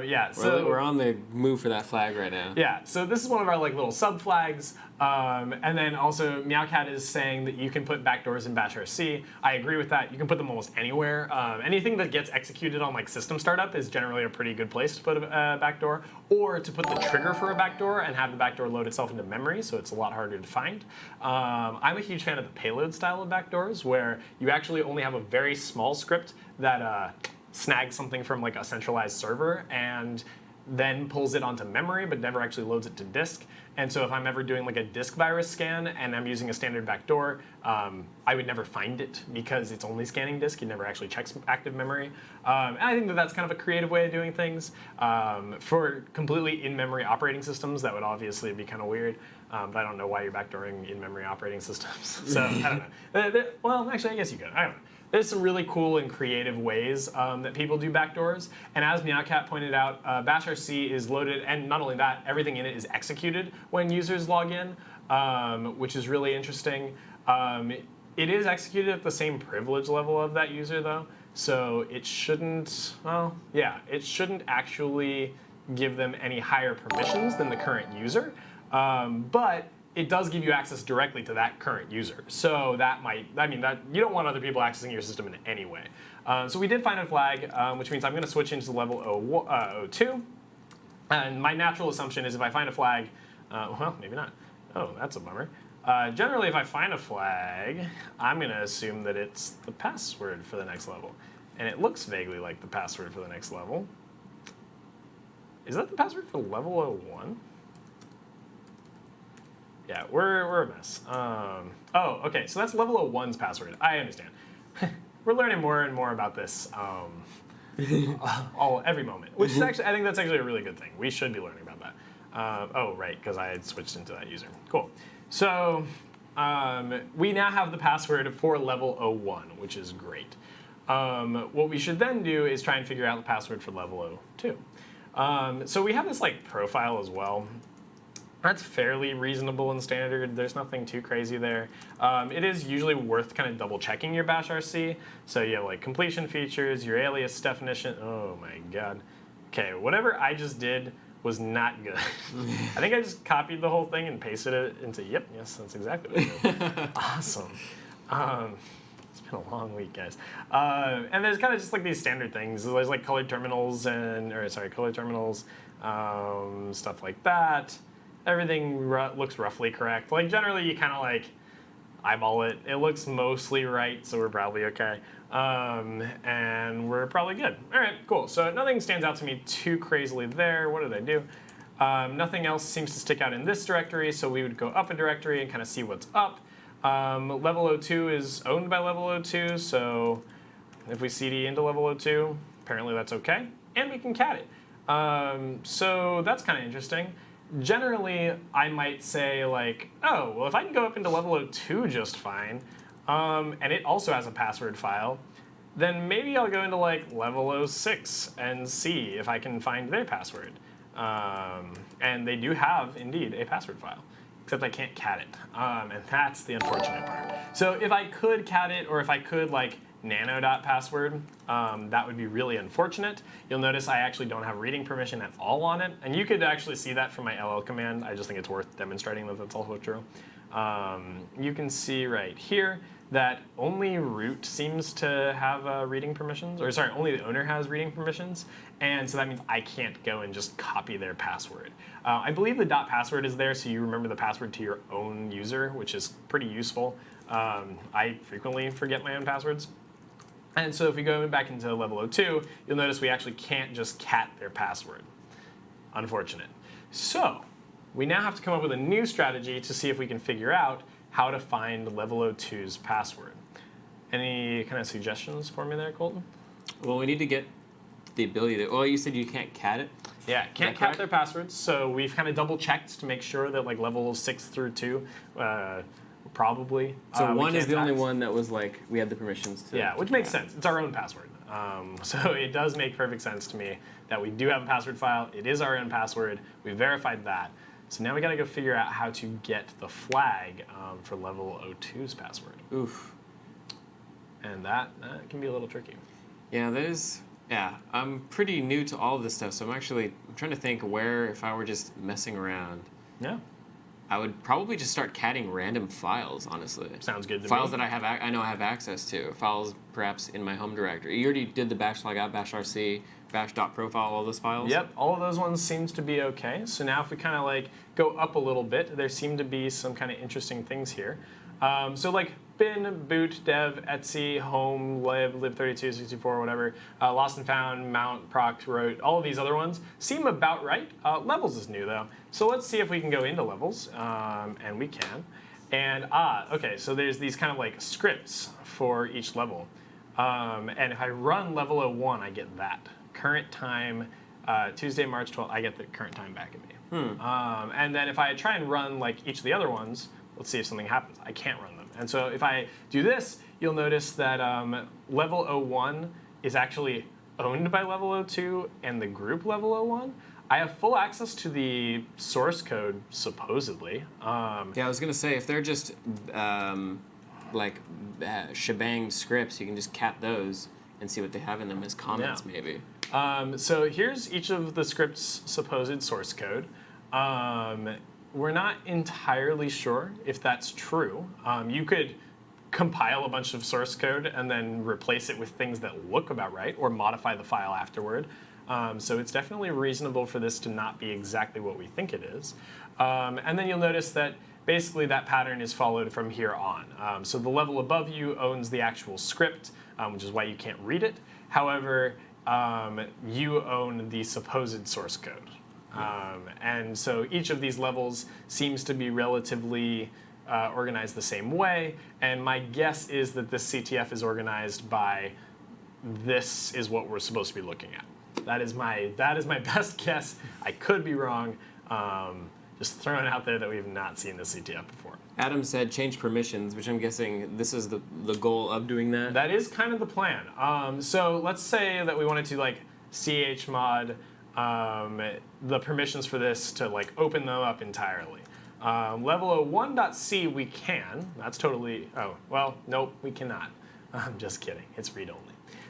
Yeah, so we're on the move for that flag right now. Yeah, so this is one of our like little sub flags. And then also Meowcat is saying that you can put backdoors in bash rc. I agree with that. You can put them almost anywhere. Anything that gets executed on like system startup is generally a pretty good place to put a backdoor, or to put the trigger for a backdoor and have the backdoor load itself into memory, so it's a lot harder to find. I'm a huge fan of the payload style of backdoors, where you actually only have a very small script that snags something from like a centralized server and then pulls it onto memory, but never actually loads it to disk. And so if I'm ever doing like a disk virus scan and I'm using a standard backdoor, I would never find it because it's only scanning disk. It never actually checks active memory. And I think that that's kind of a creative way of doing things. For completely in-memory operating systems, that would obviously be kind of weird. But I don't know why you're backdooring in-memory operating systems. So I don't know. Well, actually, I guess you could. I don't know. There's some really cool and creative ways that people do backdoors. And as Meowcat pointed out, bash rc is loaded, and not only that, everything in it is executed when users log in, which is really interesting. It is executed at the same privilege level of that user, though. So it shouldn't, well, yeah, it shouldn't actually give them any higher permissions than the current user. But it does give you access directly to that current user. So that might, I mean, that you don't want other people accessing your system in any way. So we did find a flag, which means I'm going to switch into level 02. And my natural assumption is if I find a flag, well, maybe not. Oh, that's a bummer. Generally, if I find a flag, I'm going to assume that it's the password for the next level. And it looks vaguely like the password for the next level. Is that the password for level 01? Yeah, we're a mess. Oh, okay, so that's level 01's password. I understand. We're learning more and more about this every moment, which is actually, I think that's actually a really good thing. We should be learning about that. Oh, right, because I had switched into that user. Cool. So we now have the password for level 01, which is great. What we should then do is try and figure out the password for level 02. So we have this like profile as well. That's fairly reasonable and standard. There's nothing too crazy there. It is usually worth kind of double checking your bash rc. So you have like completion features, your alias definition. Oh my god. Okay, whatever I just did was not good. I think I just copied the whole thing and pasted it into, yes, that's exactly what I did. Awesome. It's been a long week, guys. And there's kind of just like these standard things. There's like colored terminals stuff like that. Everything looks roughly correct. Like generally you kind of like eyeball it. It looks mostly right, so we're probably okay. And we're probably good. All right, cool. So nothing stands out to me too crazily there. What did I do? Nothing else seems to stick out in this directory, so we would go up a directory and kind of see what's up. Level 02 is owned by level 02, so if we cd into level 02, apparently that's okay. And we can cat it. So that's kind of interesting. Generally, I might say like, oh, well, if I can go up into level 02 just fine, and it also has a password file, then maybe I'll go into like level 06 and see if I can find their password. And they do have, indeed, a password file, except I can't cat it, and that's the unfortunate part. So if I could cat it, or if I could like nano.password, that would be really unfortunate. You'll notice I actually don't have reading permission at all on it, and you could actually see that from my ll command. I just think it's worth demonstrating that that's also true. You can see right here that only root seems to have reading permissions, or sorry, only the owner has reading permissions, and so that means I can't go and just copy their password. I believe the .password is there so you remember the password to your own user, which is pretty useful. I frequently forget my own passwords. And so if we go back into level 02, you'll notice we actually can't just cat their password. Unfortunate. So we now have to come up with a new strategy to see if we can figure out how to find level 02's password. Any kind of suggestions for me there, Colton? Well, we need to get the ability to, well, you said you can't cat it? Yeah, can't cat their passwords, so we've kind of double checked to make sure that like level 6 through 2, probably. So 1 is the only one that was like, we had the permissions to. Yeah, which makes sense. It's our own password. So it does make perfect sense to me that we do have a password file. It is our own password. We verified that. So now we got to go figure out how to get the flag for level 02's password. Oof. And that can be a little tricky. Yeah, that is. Yeah, I'm pretty new to all of this stuff, so I'm trying to think where, if I were just messing around. Yeah. I would probably just start catting random files, honestly. Sounds good to me. Files that I know I have access to. Files perhaps in my home directory. You already did the bash logout, bash rc, bash.profile, all those files? Yep, all of those ones seems to be okay. So now if we kind of like go up a little bit, there seem to be some kind of interesting things here. So like bin, boot, dev, etc, home, lib32, 64, whatever, lost and found, mount, proc, root, all of these other ones seem about right. Levels is new though. So let's see if we can go into levels, and we can. And okay, so there's these kind of like scripts for each level. And if I run level 01, I get that. Current time, Tuesday, March 12th, I get the current time back at me. And then if I try and run like each of the other ones, let's see if something happens. I can't run them. And so if I do this, you'll notice that level 01 is actually owned by level 02 and the group level 01. I have full access to the source code, supposedly. Yeah, I was going to say, if they're just shebang scripts, you can just cat those and see what they have in them as comments, maybe. So here's each of the script's supposed source code. We're not entirely sure if that's true. You could compile a bunch of source code and then replace it with things that look about right, or modify the file afterward. So it's definitely reasonable for this to not be exactly what we think it is. And then you'll notice that basically that pattern is followed from here on. So the level above you owns the actual script, which is why you can't read it. However, you own the supposed source code. And so each of these levels seems to be relatively organized the same way. And my guess is that this CTF is organized by this is what we're supposed to be looking at. That is my best guess. I could be wrong. Just throwing out there that we have not seen this CTF before. Adam said change permissions, which I'm guessing this is the goal of doing that. That is kind of the plan. So let's say that we wanted to like chmod the permissions for this to like open them up entirely. Level 01.c we can. That's totally, oh, well, nope, we cannot. I'm just kidding. It's read only.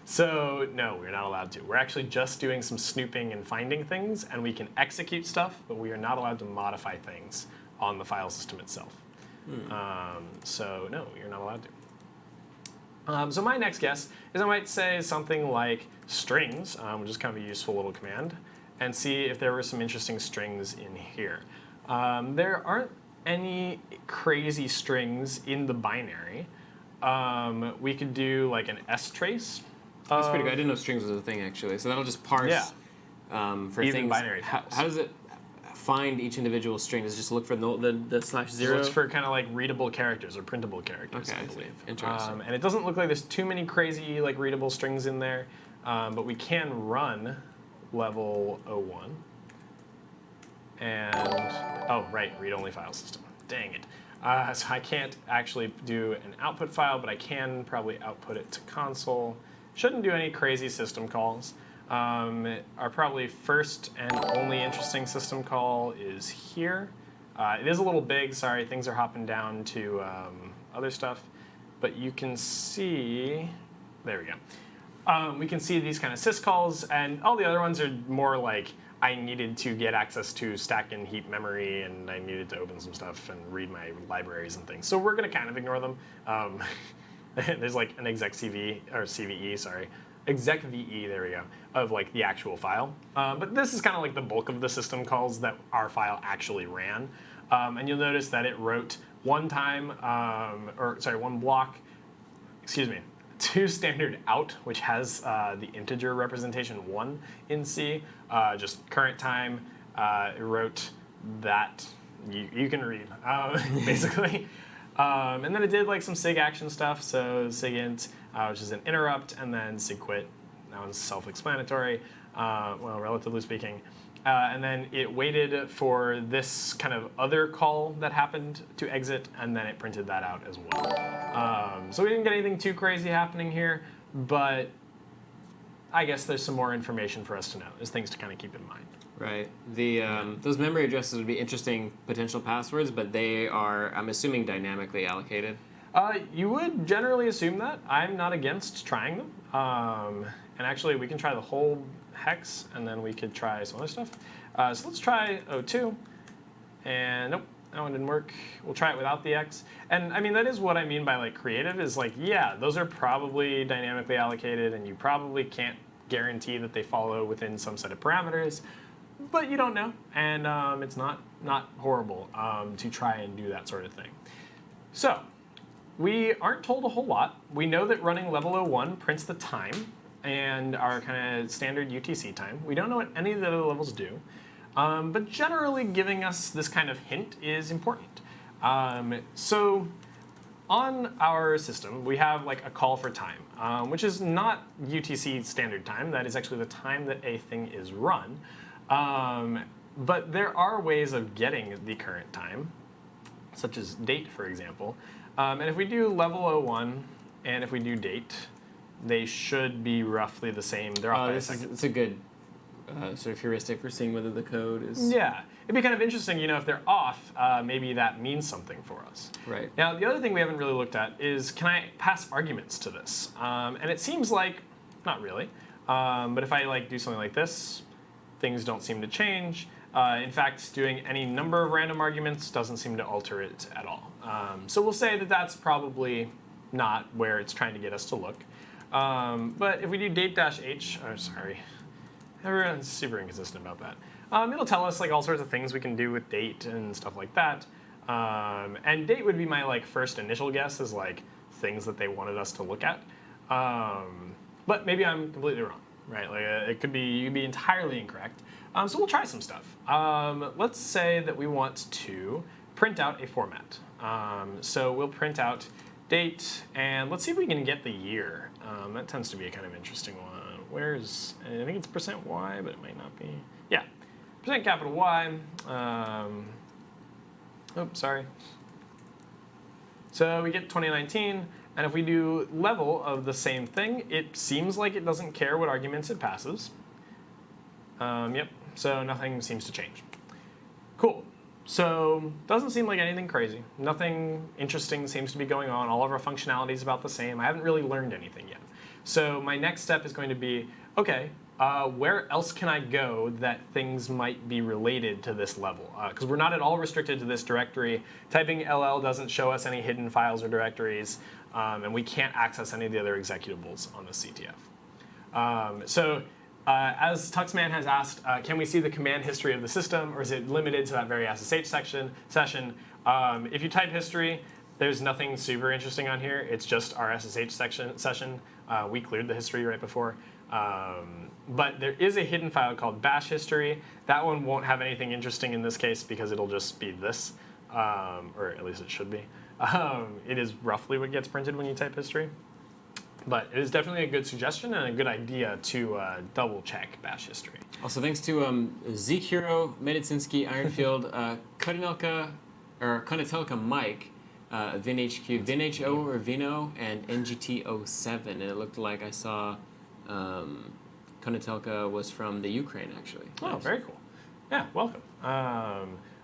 So no, we're not allowed to. We're actually just doing some snooping and finding things, and we can execute stuff, but we are not allowed to modify things on the file system itself. So no, you're not allowed to. So my next guess is I might say something like strings, which is kind of a useful little command, and see if there were some interesting strings in here. There aren't any crazy strings in the binary. We could do like an S-trace. That's pretty good. I didn't know strings was a thing, actually. So that'll just parse for even things. binary How files. does it find each individual string? Does it just look for the /0? It looks for kind of like readable characters or printable characters, Okay, I I see. believe. Interesting. And it doesn't look like there's too many crazy like readable strings in there, but we can run level 01. And, oh, right, read-only file system. Dang it. So I can't actually do an output file, but I can probably output it to console. Shouldn't do any crazy system calls. Our probably first and only interesting system call is here. It is a little big, sorry, things are hopping down to other stuff. But you can see, there we go. We can see these kind of syscalls, and all the other ones are more like I needed to get access to stack and heap memory, and I needed to open some stuff and read my libraries and things. So we're going to kind of ignore them. There's like an exec CV, or CVE, sorry. Exec VE, there we go, of like the actual file. But this is kind of like the bulk of the system calls that our file actually ran. And you'll notice that it wrote one block, to standard out, which has the integer representation 1 in C, just current time. It wrote that, you can read, basically. And then it did like some sig action stuff, so sigint, which is an interrupt, and then sigquit. That one's self-explanatory, well, relatively speaking. And then it waited for this kind of other call that happened to exit, and then it printed that out as well. So we didn't get anything too crazy happening here, but I guess there's some more information for us to know. There's things to kind of keep in mind. Right. Those memory addresses would be interesting potential passwords, but they are, I'm assuming, dynamically allocated. You would generally assume that. I'm not against trying them. And actually, we can try the whole hex, and then we could try some other stuff. So let's try 02. And nope, that one didn't work. We'll try it without the X. And I mean, that is what I mean by like creative, is like, yeah, those are probably dynamically allocated, and you probably can't guarantee that they follow within some set of parameters. But you don't know, and it's not horrible to try and do that sort of thing. So we aren't told a whole lot. We know that running level 01 prints the time and our kind of standard UTC time. We don't know what any of the other levels do, but generally giving us this kind of hint is important. So on our system, we have like a call for time, which is not UTC standard time. That is actually the time that a thing is run. But there are ways of getting the current time, such as date, for example. And if we do level 01 and if we do date, they should be roughly the same. They're off by a second. It's a good sort of heuristic for seeing whether the code is... Yeah. It'd be kind of interesting, if they're off, maybe that means something for us. Right. Now, the other thing we haven't really looked at is, can I pass arguments to this? And it seems like, not really, but if I do something like this, things don't seem to change. In fact, doing any number of random arguments doesn't seem to alter it at all. So we'll say that that's probably not where it's trying to get us to look. But if we do date-h, oh, sorry, everyone's super inconsistent about that. It'll tell us all sorts of things we can do with date and stuff like that. And date would be my first initial guess is things that they wanted us to look at. But maybe I'm completely wrong, right? It could be you'd be entirely incorrect. So we'll try some stuff. Let's say that we want to print out a format. So we'll print out date, and let's see if we can get the year. That tends to be a kind of interesting one. Where's, I think it's %y, but it might not be. Yeah, %Y. Oops, sorry. So we get 2019, and if we do level of the same thing, it seems like it doesn't care what arguments it passes. Yep, so nothing seems to change. Cool. So doesn't seem like anything crazy. Nothing interesting seems to be going on. All of our functionality is about the same. I haven't really learned anything yet. So my next step is going to be, okay, where else can I go that things might be related to this level? Because we're not at all restricted to this directory. Typing LL doesn't show us any hidden files or directories, and we can't access any of the other executables on the CTF. As Tuxman has asked, can we see the command history of the system, or is it limited to that very SSH session? If you type history, there's nothing super interesting on here. It's just our SSH session. We cleared the history right before. But there is a hidden file called bash history. That one won't have anything interesting in this case because it'll just be this, or at least it should be. It is roughly what gets printed when you type history. But it is definitely a good suggestion and a good idea to double check bash history. Also, thanks to Zeke Hero, Medicинski, Ironfield, Konatelka Mike, VinHQ, VinHO or Vino, and NGT07. And it looked like I saw Konatelka was from the Ukraine, actually. Oh, nice. Very cool. Yeah, welcome.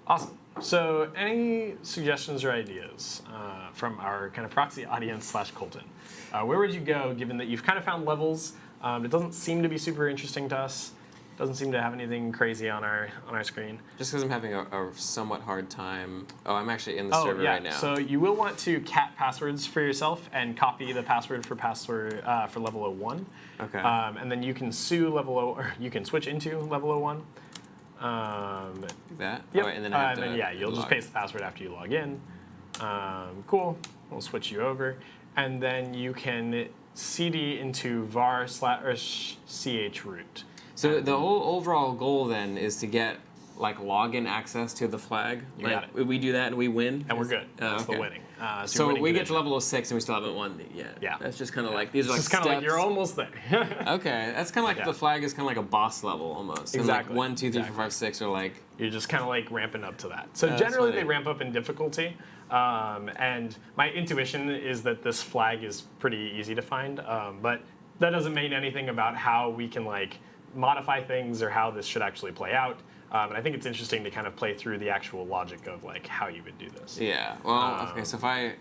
Awesome. So any suggestions or ideas from our kind of proxy audience / Colton? Where would you go, given that you've kind of found levels? It doesn't seem to be super interesting to us. Doesn't seem to have anything crazy on our screen. Just because I'm having a somewhat hard time. Oh, I'm actually in the server right now. So you will want to cat passwords for yourself and copy the password for level 01. Okay. And then you can you can switch into level 01. That? Yep. Oh, and then I have to you'll just paste the password after you log in. Cool. We'll switch you over, and then you can cd into var/chroot. So the whole overall goal then is to get like login access to the flag. You got it. We do that and we win. And we're good. That's the winning. So we get to level 06 and we still haven't won yet. Yeah. That's just kind of like these are like it's kind of like you're almost there. Okay, that's kind of like the flag is kind of like a boss level almost. Exactly. And like 1, 2, 3, 4, 5, 6 are like you're just kind of like ramping up to that. So generally they ramp up in difficulty. And my intuition is that this flag is pretty easy to find, but that doesn't mean anything about how we can like modify things or how this should actually play out. And I think it's interesting to kind of play through the actual logic of like how you would do this. Yeah. Well, okay. So if I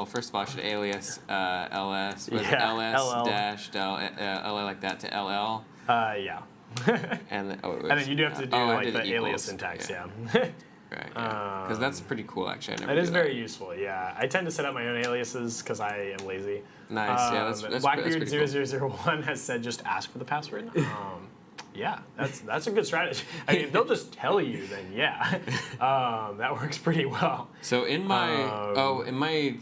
first of all, I should alias ls with ls dash LL like that to LL. Yeah. And then, and then you do have to do like the alias syntax. Yeah. Right. Because that's pretty cool, actually. It is very useful. Yeah. I tend to set up my own aliases because I am lazy. Nice. Yeah. That's Blackbeard cool. 0001 has said just ask for the password. Yeah, that's a good strategy. I mean, if they'll just tell you, then yeah, that works pretty well. So in my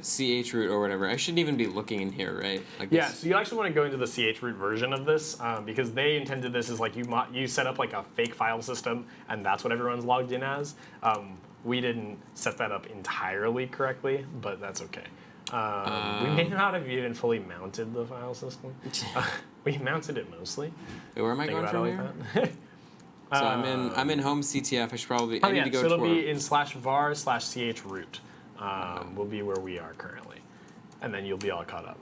CH root or whatever, I shouldn't even be looking in here, right? Like yeah, so you actually want to go into the CH root version of this because they intended this as like you set up like a fake file system, and that's what everyone's logged in as. We didn't set that up entirely correctly, but that's okay. We may not have even fully mounted the file system. We mounted it mostly. Where am I going from here? So I'm in home CTF. I should probably I need to go so to it'll be in /var/chroot. Will be where we are currently, and then you'll be all caught up.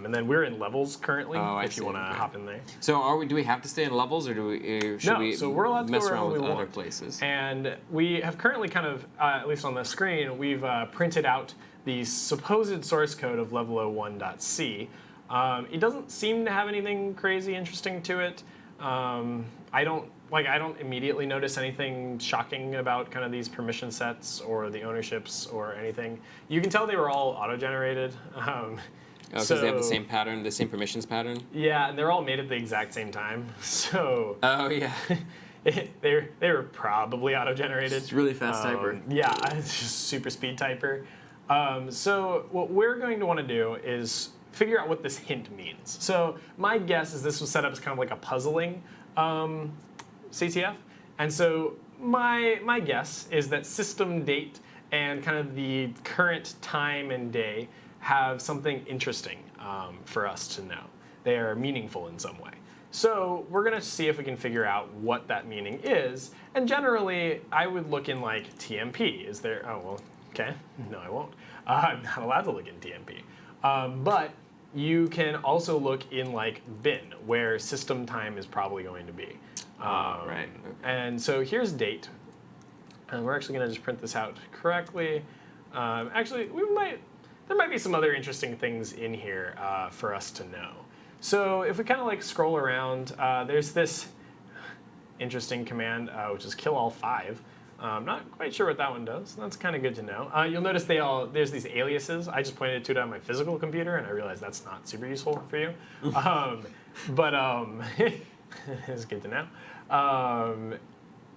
And then we're in levels currently. If you want to hop in there. So do we have to stay in levels, or should we? So we're allowed to mess go around wherever with we other want. places? And we have currently kind of, at least on the screen, we've printed out the supposed source code of level 01.c. It doesn't seem to have anything crazy interesting to it. I don't immediately notice anything shocking about kind of these permission sets or the ownerships or anything. You can tell they were all auto-generated. Because they have the same pattern, the same permissions pattern? Yeah, and they're all made at the exact same time. So oh, yeah. they were probably auto-generated. It's really fast typer. Yeah, it's just super speed typer. So what we're going to want to do is figure out what this hint means. So my guess is this was set up as kind of like a puzzling CTF. And so my guess is that system date and kind of the current time and day have something interesting for us to know. They are meaningful in some way. So we're going to see if we can figure out what that meaning is. And generally, I would look in like TMP. Is there, oh, well, okay. No, I won't. I'm not allowed to look in TMP. But you can also look in like bin, where system time is probably going to be. Right. Okay. And so here's date. And we're actually going to just print this out correctly. Actually, there might be some other interesting things in here for us to know. So if we kind of like scroll around, there's this interesting command, which is kill all 5. I'm not quite sure what that one does. That's kind of good to know. You'll notice there's these aliases. I just pointed to it on my physical computer, and I realized that's not super useful for you. But it's good to know.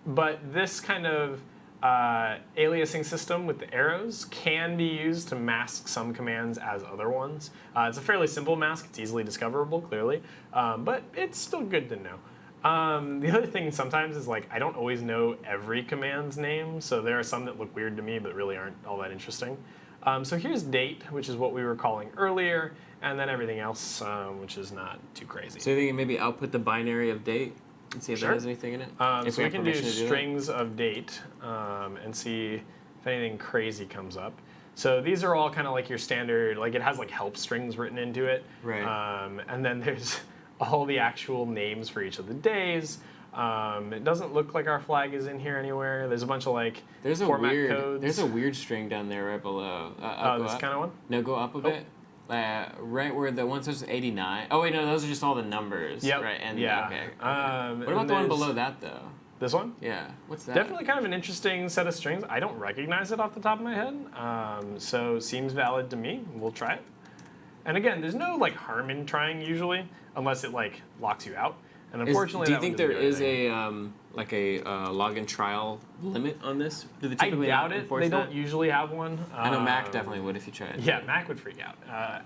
But this kind of aliasing system with the arrows can be used to mask some commands as other ones. It's a fairly simple mask. It's easily discoverable, clearly, but it's still good to know. The other thing sometimes is like I don't always know every command's name, so there are some that look weird to me but really aren't all that interesting. So here's date, which is what we were calling earlier, and then everything else, which is not too crazy. So you think maybe output the binary of date and see if that has anything in it? So we can do strings of date and see if anything crazy comes up. So these are all kind of like your standard, like it has like help strings written into it. Right. And then there's all the actual names for each of the days. It doesn't look like our flag is in here anywhere. There's a bunch of like format codes. There's a weird string down there right below. This kind of one? No, go up a bit. Right where the one says 89. Oh wait, no, those are just all the numbers. Yep. Right. And yeah. Okay. What about the one below that though? This one? Yeah. What's that? Definitely kind of an interesting set of strings. I don't recognize it off the top of my head. So seems valid to me. We'll try it. And again, there's no like harm in trying usually, unless it like locks you out. And unfortunately, do you think there is a like a login trial limit on this? Do they typically I doubt it. They don't usually have one. I know Mac definitely would if you tried. Yeah, Mac would freak out.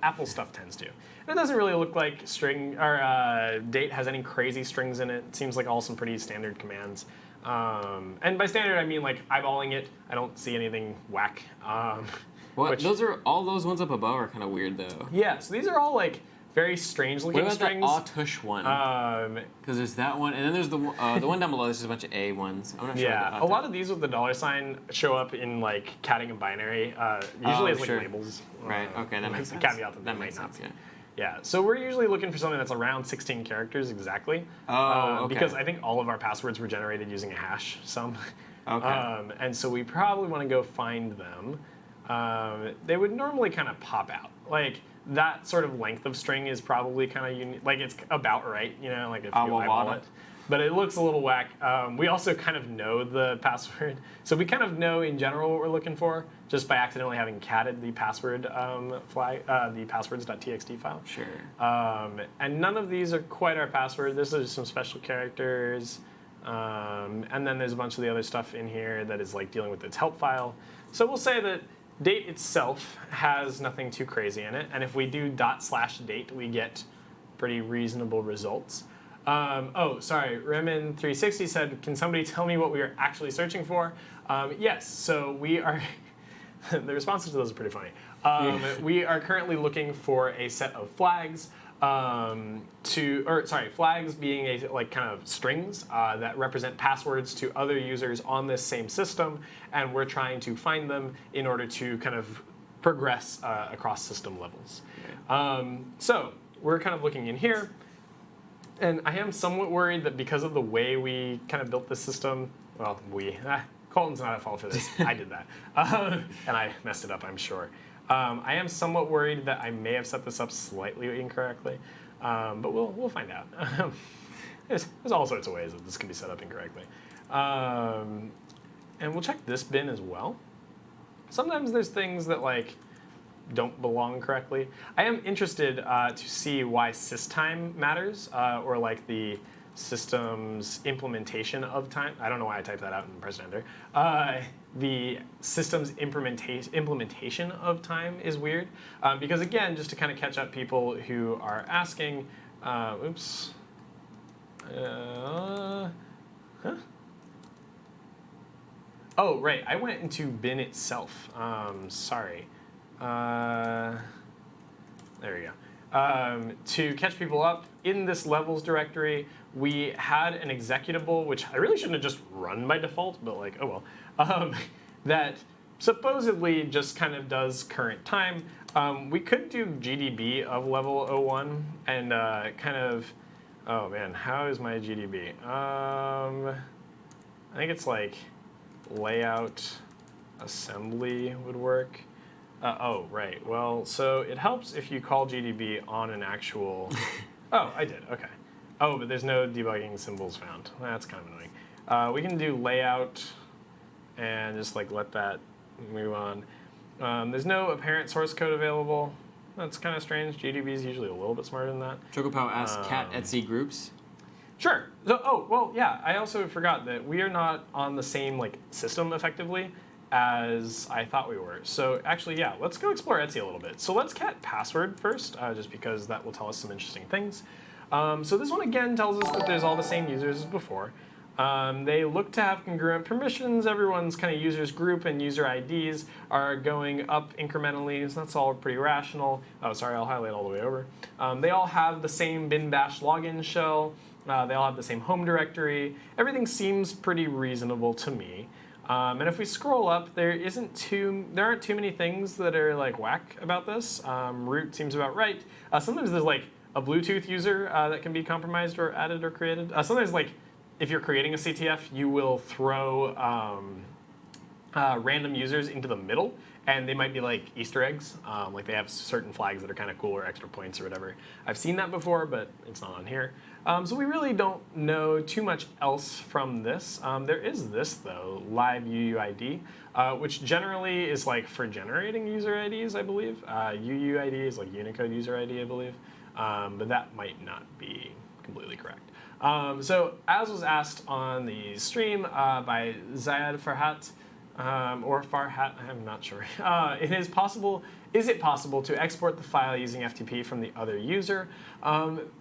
Apple stuff tends to. And it doesn't really look like string or date has any crazy strings in it. It seems like all some pretty standard commands. And by standard, I mean like eyeballing it. I don't see anything whack. Well, all those ones up above are kind of weird though. Yeah, so these are all like very strange looking strings. What about that tush one? Because there's that one, and then there's the one down below. There's just a bunch of A ones. I'm not sure. Yeah, a lot of these with the $sign show up in like catting and binary. Usually as like labels. Right. Okay, that makes sense. Caveat that might not be. Yeah, so we're usually looking for something that's around 16 characters exactly. Okay. Because I think all of our passwords were generated using a hash sum. Okay. And so we probably want to go find them. They would normally kind of pop out. Like that sort of length of string is probably kind of unique. Like it's about right, you know, like if you eyeball it. But it looks a little whack. We also kind of know the password. So we kind of know in general what we're looking for just by accidentally having catted the password flag, the passwords.txt file. Sure. And none of these are quite our password. This is some special characters. And then there's a bunch of the other stuff in here that is like dealing with its help file. So we'll say that date itself has nothing too crazy in it. And if we do /date, we get pretty reasonable results. Oh, sorry, Remin360 said, can somebody tell me what we are actually searching for? Yes, so we are, the responses to those are pretty funny. We are currently looking for a set of flags, flags being a like kind of strings that represent passwords to other users on this same system, and we're trying to find them in order to kind of progress across system levels. So we're kind of looking in here. And I am somewhat worried that because of the way we kind of built this system, well, Colton's not at fault for this. I did that. And I messed it up, I'm sure. I am somewhat worried that I may have set this up slightly incorrectly, but we'll find out. There's all sorts of ways that this can be set up incorrectly. And we'll check this bin as well. Sometimes there's things that like don't belong correctly. I am interested to see why systime matters, or like the system's implementation of time. I don't know why I typed that out and pressed enter. The system's implementation of time is weird, because again, just to kind of catch up people who are asking, oops. Oh, right, I went into bin itself. Sorry. There we go. To catch people up, in this levels directory, we had an executable, which I really shouldn't have just run by default, but like, oh well, that supposedly just kind of does current time. We could do GDB of level 01 and kind of, oh man, how is my GDB? I think it's like layout assembly would work. Oh, right. Well, so it helps if you call GDB on an actual Oh, I did. Okay. Oh, but there's no debugging symbols found. That's kind of annoying. We can do layout and just like let that move on. There's no apparent source code available. That's kind of strange. GDB is usually a little bit smarter than that. Chocopow asks cat Etsy groups. Sure. So, oh, well, yeah, I also forgot that we are not on the same like system effectively as I thought we were. So actually, yeah, let's go explore Etsy a little bit. So let's cat password first, just because that will tell us some interesting things. So this one again tells us that there's all the same users as before. They look to have congruent permissions. Everyone's kind of users group and user IDs are going up incrementally, so that's all pretty rational. Oh, sorry, I'll highlight all the way over. They all have the same bin bash login shell. They all have the same home directory. Everything seems pretty reasonable to me. And if we scroll up, there aren't too many things that are like whack about this. Root seems about right. Sometimes there's like a Bluetooth user that can be compromised or added or created. Sometimes like if you're creating a CTF, you will throw random users into the middle, and they might be like Easter eggs. Like they have certain flags that are kind of cool or extra points or whatever. I've seen that before, but it's not on here. So we really don't know too much else from this. There is this though, live UUID, which generally is like for generating user IDs, I believe. UUID is like Unicode user ID, I believe. But that might not be completely correct. So as was asked on the stream by Zayed Farhat, or Farhat, I'm not sure. Is it possible to export the file using FTP from the other user?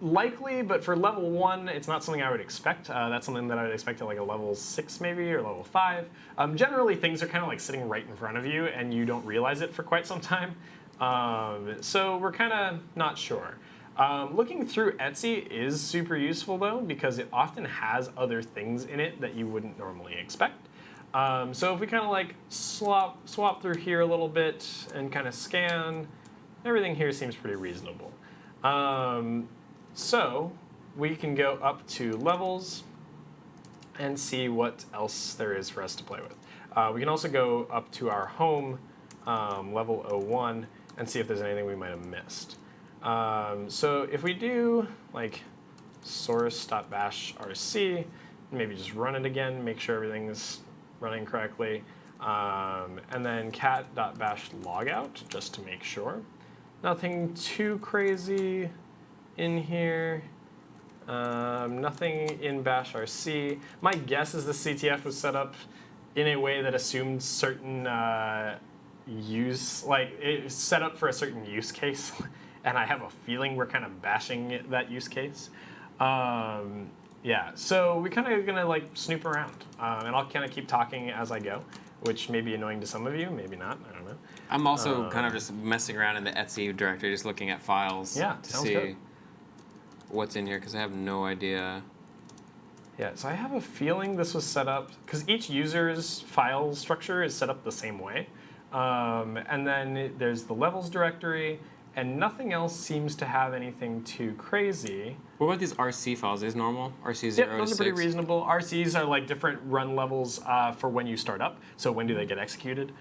Likely, but for level 1, it's not something I would expect. That's something that I would expect at like a level 6 maybe, or level 5. Generally, things are kind of like sitting right in front of you, and you don't realize it for quite some time. So we're kind of not sure. Looking through Etsy is super useful though, because it often has other things in it that you wouldn't normally expect. So if we kind of like swap through here a little bit and kind of scan, everything here seems pretty reasonable. So we can go up to levels and see what else there is for us to play with. We can also go up to our home level 01 and see if there's anything we might have missed. So if we do like source.bashrc, maybe just run it again, make sure everything's running correctly, and then cat.bash logout just to make sure. Nothing too crazy in here. Nothing in bashrc. My guess is the CTF was set up in a way that assumed certain it's set up for a certain use case. And I have a feeling we're kind of bashing that use case. Yeah, so we're kind of gonna like snoop around, and I'll kind of keep talking as I go, which may be annoying to some of you, maybe not, I don't know. I'm also kind of just messing around in the Etsy directory, just looking at files to see good. What's in here, because I have no idea. Yeah, so I have a feeling this was set up, because each user's file structure is set up the same way. And then there's the levels directory, and nothing else seems to have anything too crazy. What about these RC files? Is normal? RC0 Yep, those are pretty reasonable. RCs are like different run levels for when you start up. So when do they get executed?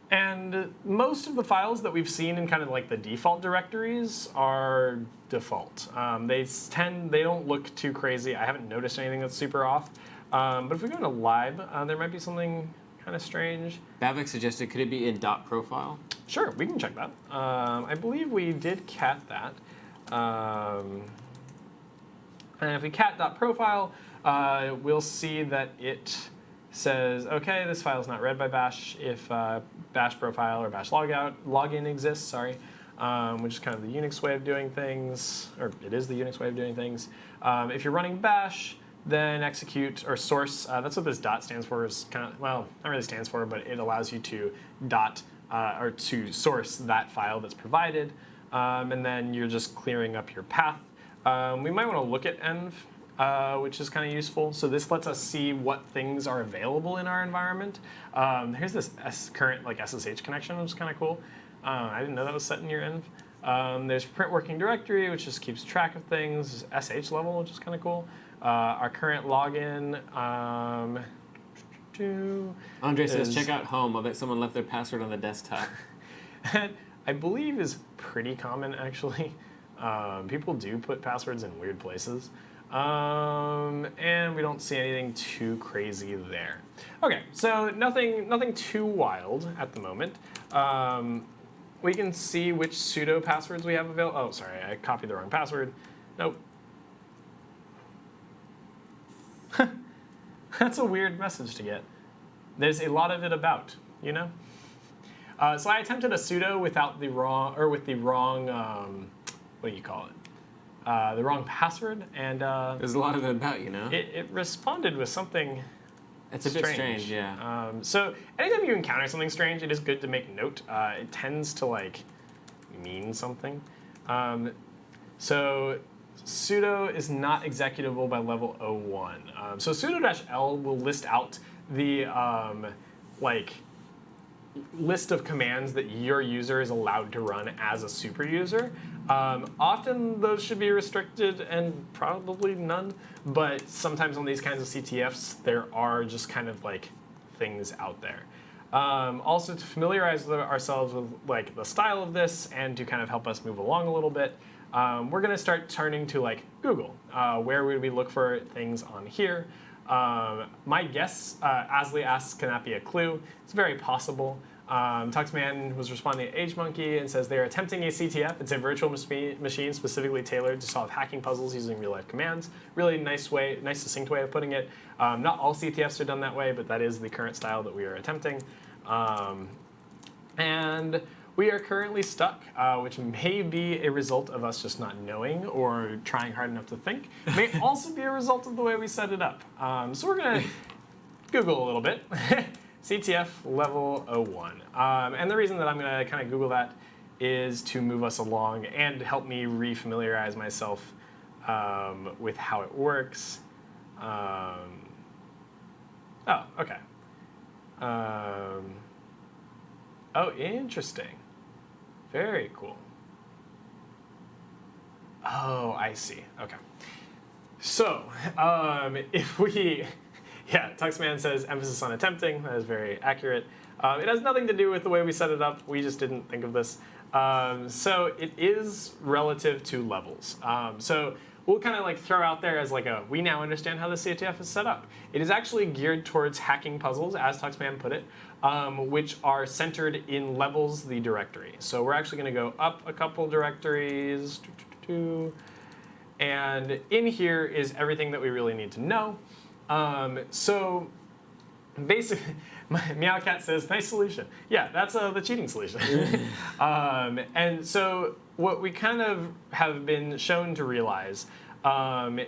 And most of the files that we've seen in kind of like the default directories are default. They don't look too crazy. I haven't noticed anything that's super off. But if we go into lib, there might be something kind of strange. Bavik suggested, could it be in .profile? Sure, we can check that. I believe we did cat that. And if we cat.profile, we'll see that it says, okay, this file is not read by bash if bash profile or bash login exists, which is kind of the Unix way of doing things, or it is the Unix way of doing things. If you're running bash, then execute or source. That's what this dot stands for. Is kind of, well, not really stands for, but it allows you to or to source that file that's provided, and then you're just clearing up your path. We might want to look at env, which is kind of useful. So this lets us see what things are available in our environment. Here's this current like SSH connection, which is kind of cool. I didn't know that was set in your env. There's print working directory, which just keeps track of things. SH level, which is kind of cool. Our current login. Andre says, check out home. I bet someone left their password on the desktop. I believe is pretty common, actually. People do put passwords in weird places. And we don't see anything too crazy there. Okay, so nothing too wild at the moment. We can see which sudo passwords we have available. Oh, sorry, I copied the wrong password. Nope. That's a weird message to get. There's a lot of it about, you know? So I attempted a sudo without the wrong, or with the wrong, what do you call it? The wrong password, and there's a lot of it about, you know? It responded with something It's a bit strange, yeah. So anytime you encounter something strange, it is good to make note. It tends to like mean something. So sudo is not executable by level 01. So sudo-l will list out the like list of commands that your user is allowed to run as a super user. Often those should be restricted and probably none, but sometimes on these kinds of CTFs, there are just kind of like things out there. Also to familiarize ourselves with like the style of this and to kind of help us move along a little bit, we're gonna start turning to like Google. Where would we look for things on here? My guess, Asley asks, can that be a clue? It's very possible. Tuxman was responding to AgeMonkey and says they're attempting a CTF. It's a virtual machine specifically tailored to solve hacking puzzles using real-life commands. Really nice way, nice succinct way of putting it. Not all CTFs are done that way, but that is the current style that we are attempting. And we are currently stuck, which may be a result of us just not knowing or trying hard enough to think. May also be a result of the way we set it up. So we're gonna Google a little bit. CTF level 01. And the reason that I'm gonna kind of Google that is to move us along and help me re-familiarize myself with how it works. Oh, okay. Oh, interesting. Very cool. Oh, I see. Okay. So, if we, yeah, Tuxman says emphasis on attempting. That is very accurate. It has nothing to do with the way we set it up. We just didn't think of this. So it is relative to levels. So we'll kind of like throw out there as like a, we now understand how the CTF is set up. It is actually geared towards hacking puzzles, as Tuxman put it, which are centered in levels, the directory. So we're actually going to go up a couple directories. And in here is everything that we really need to know. So basically, Meowcat says, nice solution. Yeah, that's the cheating solution. And so what we kind of have been shown to realize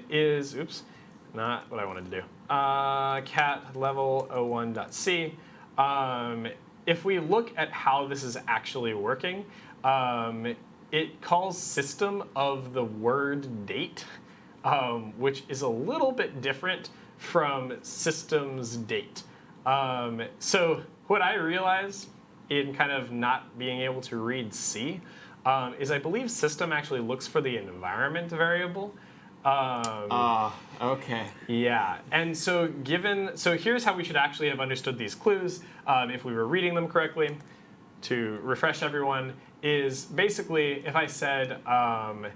is, oops, not what I wanted to do. Cat level 01.c. If we look at how this is actually working, it calls system of the word date, which is a little bit different from systems date. So what I realized in kind of not being able to read C is I believe system actually looks for the environment variable. Okay. Yeah, and so so here's how we should actually have understood these clues if we were reading them correctly. To refresh everyone, is basically if I said, what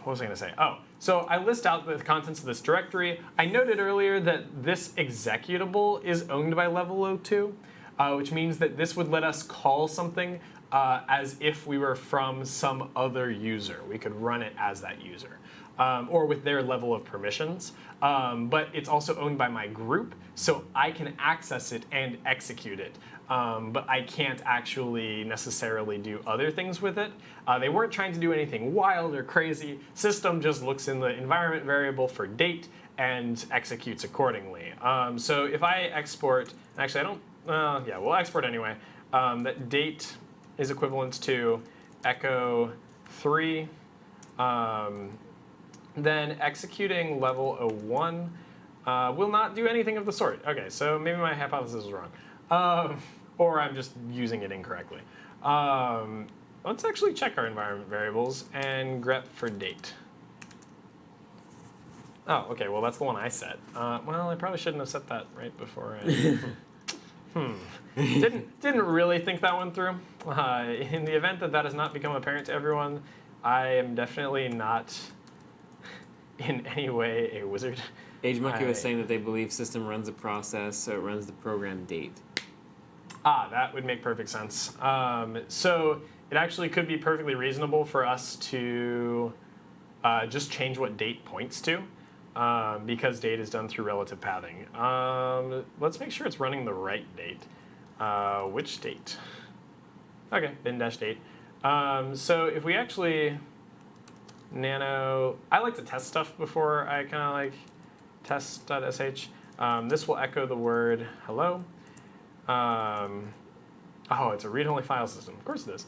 was I going to say? Oh, so I list out the contents of this directory. I noted earlier that this executable is owned by level 02, which means that this would let us call something as if we were from some other user. We could run it as that user. Or with their level of permissions. But it's also owned by my group, so I can access it and execute it. But I can't actually necessarily do other things with it. They weren't trying to do anything wild or crazy. System just looks in the environment variable for date and executes accordingly. So if I export, actually I don't, yeah, we'll export anyway. That date is equivalent to echo 3. Then executing level 01 will not do anything of the sort. Okay, so maybe my hypothesis is wrong. Or I'm just using it incorrectly. Let's actually check our environment variables and grep for date. Oh, okay, well that's the one I set. Well, I probably shouldn't have set that right before I... Didn't really think that one through. In the event that that has not become apparent to everyone, I am definitely not in any way a wizard. Age Monkey was saying that they believe system runs a process, so it runs the program date. That would make perfect sense. So it actually could be perfectly reasonable for us to just change what date points to, because date is done through relative pathing. Let's make sure it's running the right date. Which date? Okay, bin-date. So if we actually nano, I like to test stuff before I kind of like test.sh. This will echo the word hello. Oh, it's a read-only file system. Of course it is.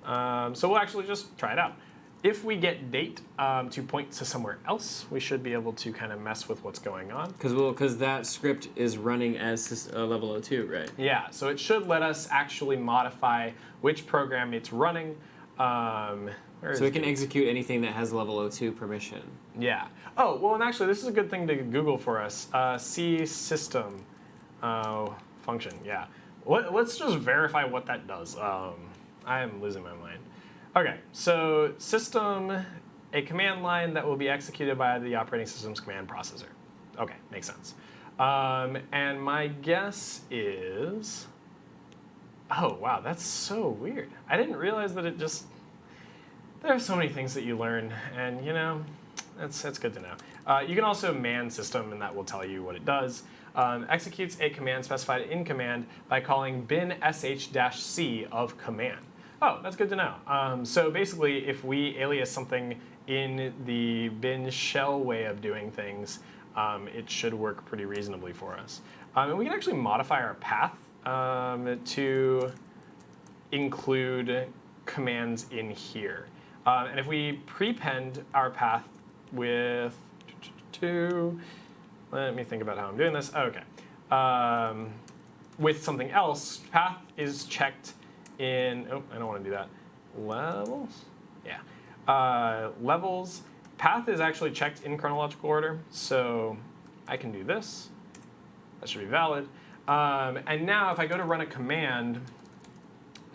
So we'll actually just try it out. If we get date to point to somewhere else, we should be able to kind of mess with what's going on. Because that script is running as level 02, right? Yeah, so it should let us actually modify which program it's running. So it can execute anything that has level 02 permission. Yeah. Oh, well, and actually, this is a good thing to Google for us. C system function, yeah. Let's just verify what that does. I am losing my mind. Okay, so system, a command line that will be executed by the operating system's command processor. Okay, makes sense. And my guess is, oh wow, that's so weird. I didn't realize that it just, there are so many things that you learn, and you know, that's good to know. You can also man system, and that will tell you what it does. Executes a command specified in command by calling bin sh-c of command. Oh, that's good to know. So basically, if we alias something in the bin shell way of doing things, it should work pretty reasonably for us. And we can actually modify our path to include commands in here. And if we prepend our path with let me think about how I'm doing this. Okay. With something else, path is checked in, oh, I don't want to do that. Levels? Yeah. Levels. Path is actually checked in chronological order, so I can do this. That should be valid. And now if I go to run a command,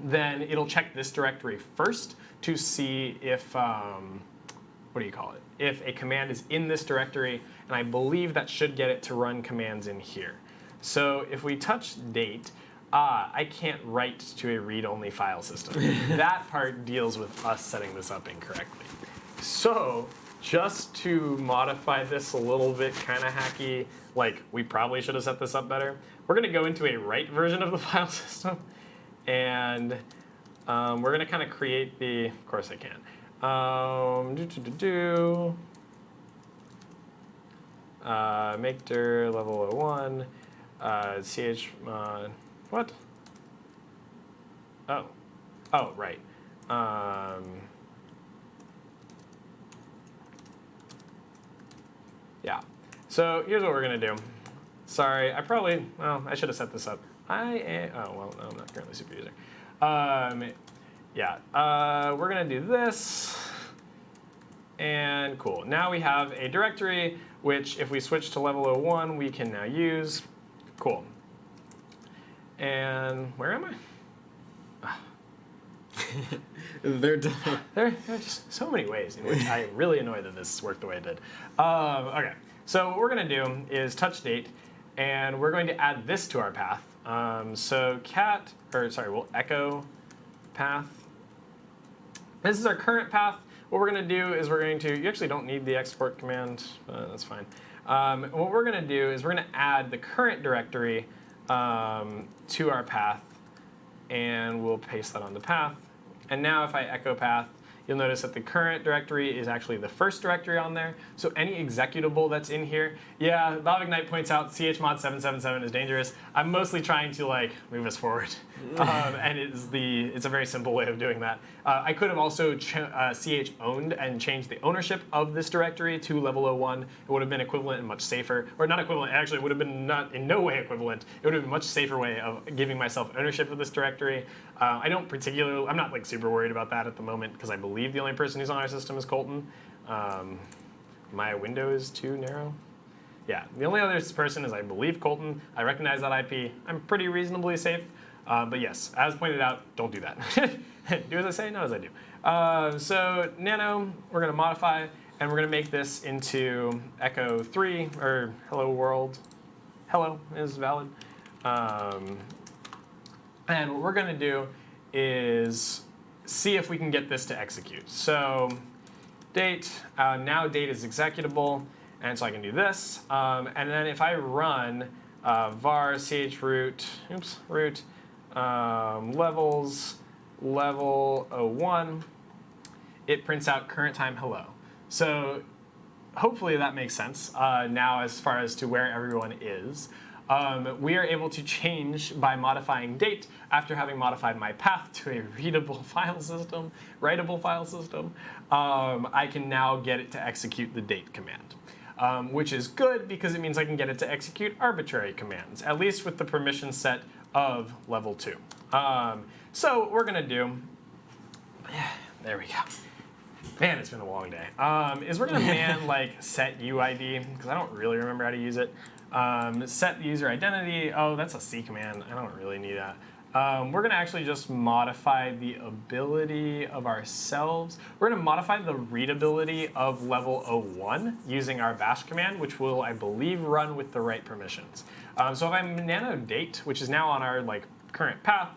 then it'll check this directory first to see if, what do you call it? If a command is in this directory, and I believe that should get it to run commands in here. So if we touch date, I can't write to a read-only file system. That part deals with us setting this up incorrectly. So just to modify this a little bit kind of hacky, like we probably should have set this up better, we're going to go into a write version of the file system, and we're going to kind of create the, of course I can. Make dir level 01, ch, what? Oh, right. Yeah. So here's what we're gonna do. Sorry, I should have set this up. Oh, well, no, I'm not currently super user. Yeah, we're gonna do this. And cool, now we have a directory, which if we switch to level 01, we can now use. Cool. And where am I? They're done. There are just so many ways in which I am really annoyed that this worked the way it did. Okay, so what we're gonna do is touch date, and we're going to add this to our path. So we'll echo path. This is our current path. What we're going to do is you actually don't need the export command, that's fine. What we're going to do is we're going to add the current directory to our path, and we'll paste that on the path. And now if I echo path, you'll notice that the current directory is actually the first directory on there. So any executable that's in here, yeah, Bob Ignite points out chmod 777 is dangerous. I'm mostly trying to like move us forward, and it's a very simple way of doing that. I could have also ch owned and changed the ownership of this directory to level 01. It would have been equivalent and much safer, or not equivalent. It actually would have been in no way equivalent. It would have been a much safer way of giving myself ownership of this directory. I'm not like super worried about that at the moment because I believe the only person who's on our system is Colton. My window is too narrow. Yeah, the only other person is I believe Colton. I recognize that IP. I'm pretty reasonably safe. But yes, as pointed out, don't do that. Do as I say, not as I do. So nano, we're going to modify, and we're going to make this into echo 3, or hello world. Hello is valid. And what we're going to do is see if we can get this to execute. So date, now date is executable, and so I can do this. And then if I run var chroot, root levels, level 01, it prints out current time hello. So hopefully that makes sense now as far as to where everyone is. We are able to change by modifying date after having modified my path to a readable file system, writable file system. I can now get it to execute the date command, which is good because it means I can get it to execute arbitrary commands, at least with the permission set of level 2. So what we're going to do, there we go. Man, it's been a long day. Is we're going to man like set UID, because I don't really remember how to use it. Set the user identity. Oh, that's a C command. I don't really need that. We're going to actually just modify the ability of ourselves. We're going to modify the readability of level 01 using our bash command, which will, I believe, run with the right permissions. So if I nano date, which is now on our current path,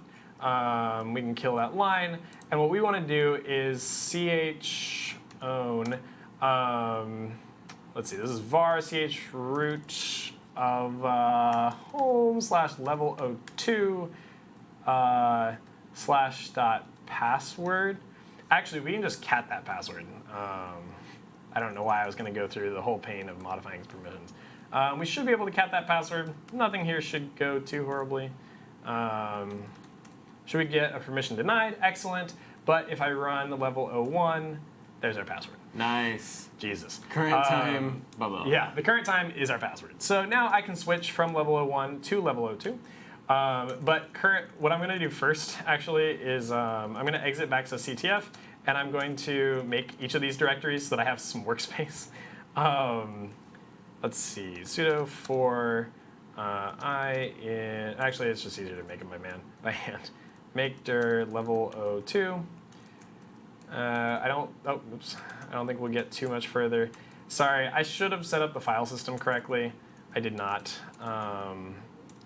we can kill that line. And what we want to do is chown. Let's see. This is var chroot of home / level 02 / password. Actually, we can just cat that password. I don't know why I was going to go through the whole pain of modifying permissions. We should be able to cat that password. Nothing here should go too horribly. Should we get a permission denied? Excellent. But if I run the level 01, there's our password. Nice. Jesus. Current time, blah, blah. Yeah, the current time is our password. So now I can switch from level 01 to level 02. But what I'm going to do first, actually, is I'm going to exit back to CTF, and I'm going to make each of these directories so that I have some workspace. Let's see, sudo for actually, it's just easier to make them by hand. Make dir level 02. I don't think we'll get too much further. Sorry, I should have set up the file system correctly. I did not.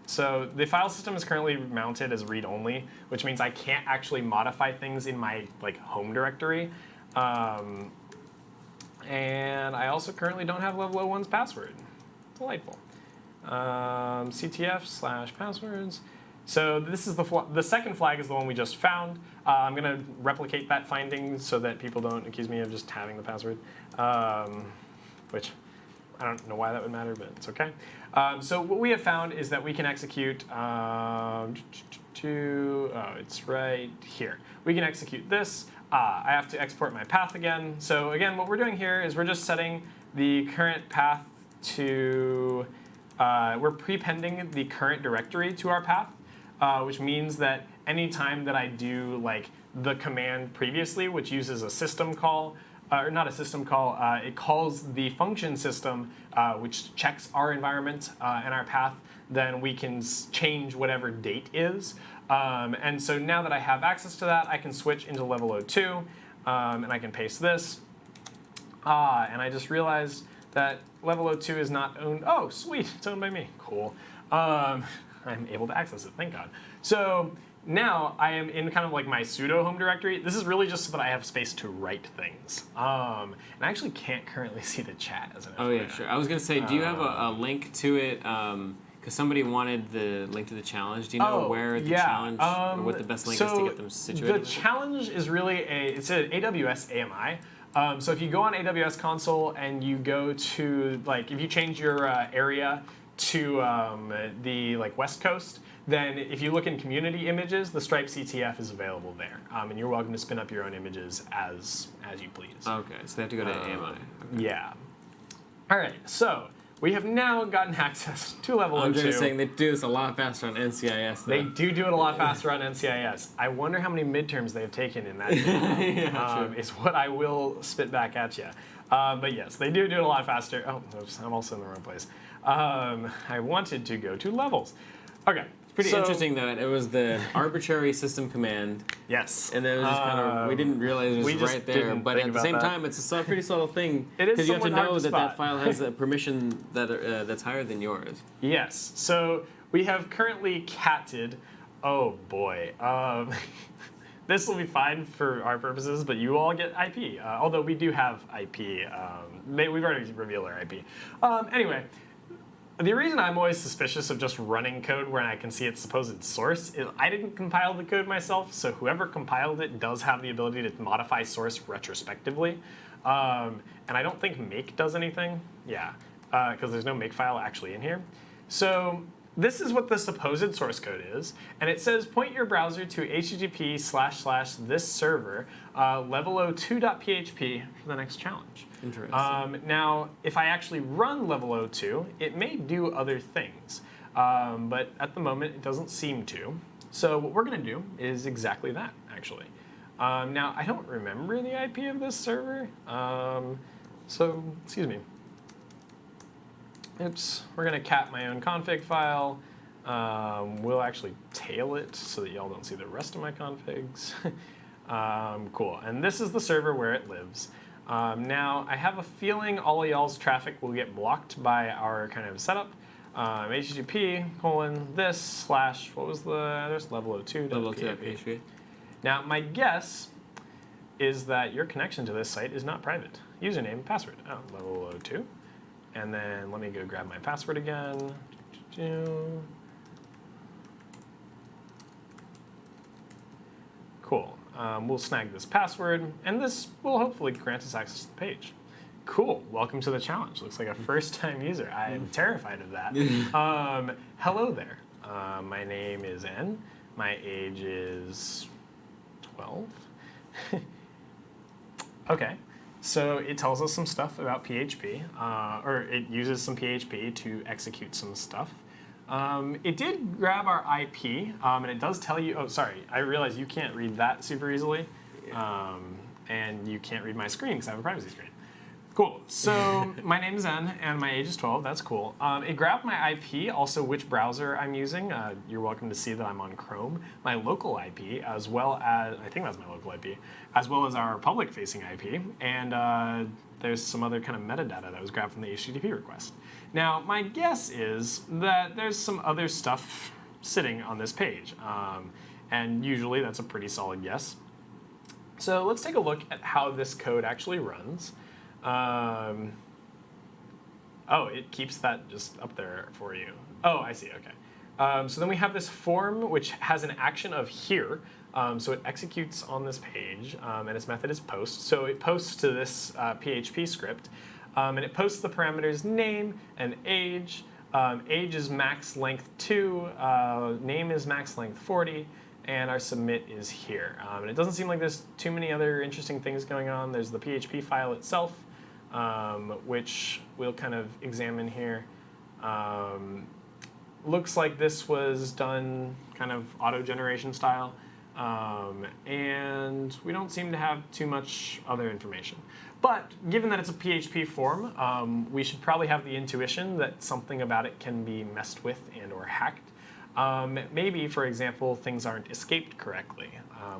So the file system is currently mounted as read-only, which means I can't actually modify things in my home directory. And I also currently don't have level 01's password. Delightful. CTF / passwords. So this is the second flag is the one we just found. I'm going to replicate that finding so that people don't accuse me of just having the password, which I don't know why that would matter, but it's OK. So what we have found is that we can execute it's right here. We can execute this. I have to export my path again. So again, what we're doing here is we're just setting the current path to, we're prepending the current directory to our path. Which means that any time that I do the command previously, which uses a system call, or not a system call, it calls the function system, which checks our environment and our path, then we can change whatever date is. And so now that I have access to that, I can switch into level 02, and I can paste this. And I just realized that level 02 is not owned. Oh, sweet, it's owned by me. Cool. I'm able to access it, thank God. So now I am in kind of my pseudo home directory. This is really just so that I have space to write things. And I actually can't currently see the chat as an FYI. Oh yeah, sure. I was gonna say, do you have a link to it? Because somebody wanted the link to the challenge. Do you know where the challenge, or what the best link is to get them situated? The challenge is really it's an AWS AMI. So if you go on AWS console and you go to if you change your area to the West Coast, then if you look in community images, the Stripe CTF is available there, and you're welcome to spin up your own images as you please. Okay, so they have to go to AMI. Okay. Yeah. All right, so we have now gotten access to level 02. I'm just saying they do this a lot faster on NCIS. Though. They do it a lot faster on NCIS. I wonder how many midterms they've taken in that game. Yeah, is what I will spit back at you. But yes, they do it a lot faster. Oh, oops, I'm also in the wrong place. I wanted to go to levels. Okay, Pretty interesting that it was the arbitrary system command. Yes. And then it was just kind of, we didn't realize it was right there. But at the same time, it's a pretty subtle thing. It is because you have to know that that file has a permission that's higher than yours. Yes. So we have currently catted. Oh boy. This will be fine for our purposes, but you all get IP. Although we do have IP. We've already revealed our IP. Anyway. The reason I'm always suspicious of just running code where I can see its supposed source is I didn't compile the code myself, so whoever compiled it does have the ability to modify source retrospectively. And I don't think make does anything. Yeah, because there's no make file actually in here. So this is what the supposed source code is, and it says point your browser to http:// this server level02.php for the next challenge. Interesting. Now, if I actually run level 02, it may do other things, but at the moment it doesn't seem to. So what we're going to do is exactly that, actually. Now, I don't remember the IP of this server, so excuse me. Oops, we're going to cat my own config file. We'll actually tail it so that y'all don't see the rest of my configs. Cool, and this is the server where it lives. Now, I have a feeling all of y'all's traffic will get blocked by our kind of setup. http:// what was the address? level02.php. Now, my guess is that your connection to this site is not private. Username, password. Oh, level02. And then let me go grab my password again. Cool. We'll snag this password, and this will hopefully grant us access to the page. Cool. Welcome to the challenge. Looks like a first-time user. I am terrified of that. Hello there. My name is N. My age is 12. Okay. So it tells us some stuff about PHP, or it uses some PHP to execute some stuff. It did grab our IP, and it does tell you, oh, sorry, I realize you can't read that super easily, and you can't read my screen because I have a privacy screen. Cool, so my name is N, and my age is 12, that's cool. It grabbed my IP, also which browser I'm using. You're welcome to see that I'm on Chrome. My local IP, as well as, I think that's my local IP, as well as our public-facing IP, and there's some other kind of metadata that was grabbed from the HTTP request. Now, my guess is that there's some other stuff sitting on this page, and usually that's a pretty solid guess. So let's take a look at how this code actually runs. Oh, it keeps that just up there for you. Oh, I see, okay. So then we have this form which has an action of here. So it executes on this page, and its method is post. So it posts to this PHP script, and it posts the parameters name and age. Age is max length 2, name is max length 40, and our submit is here. And it doesn't seem like there's too many other interesting things going on. There's the PHP file itself, which we'll kind of examine here. Looks like this was done kind of auto-generation style. And we don't seem to have too much other information. But given that it's a PHP form, we should probably have the intuition that something about it can be messed with and or hacked. Maybe, for example, things aren't escaped correctly,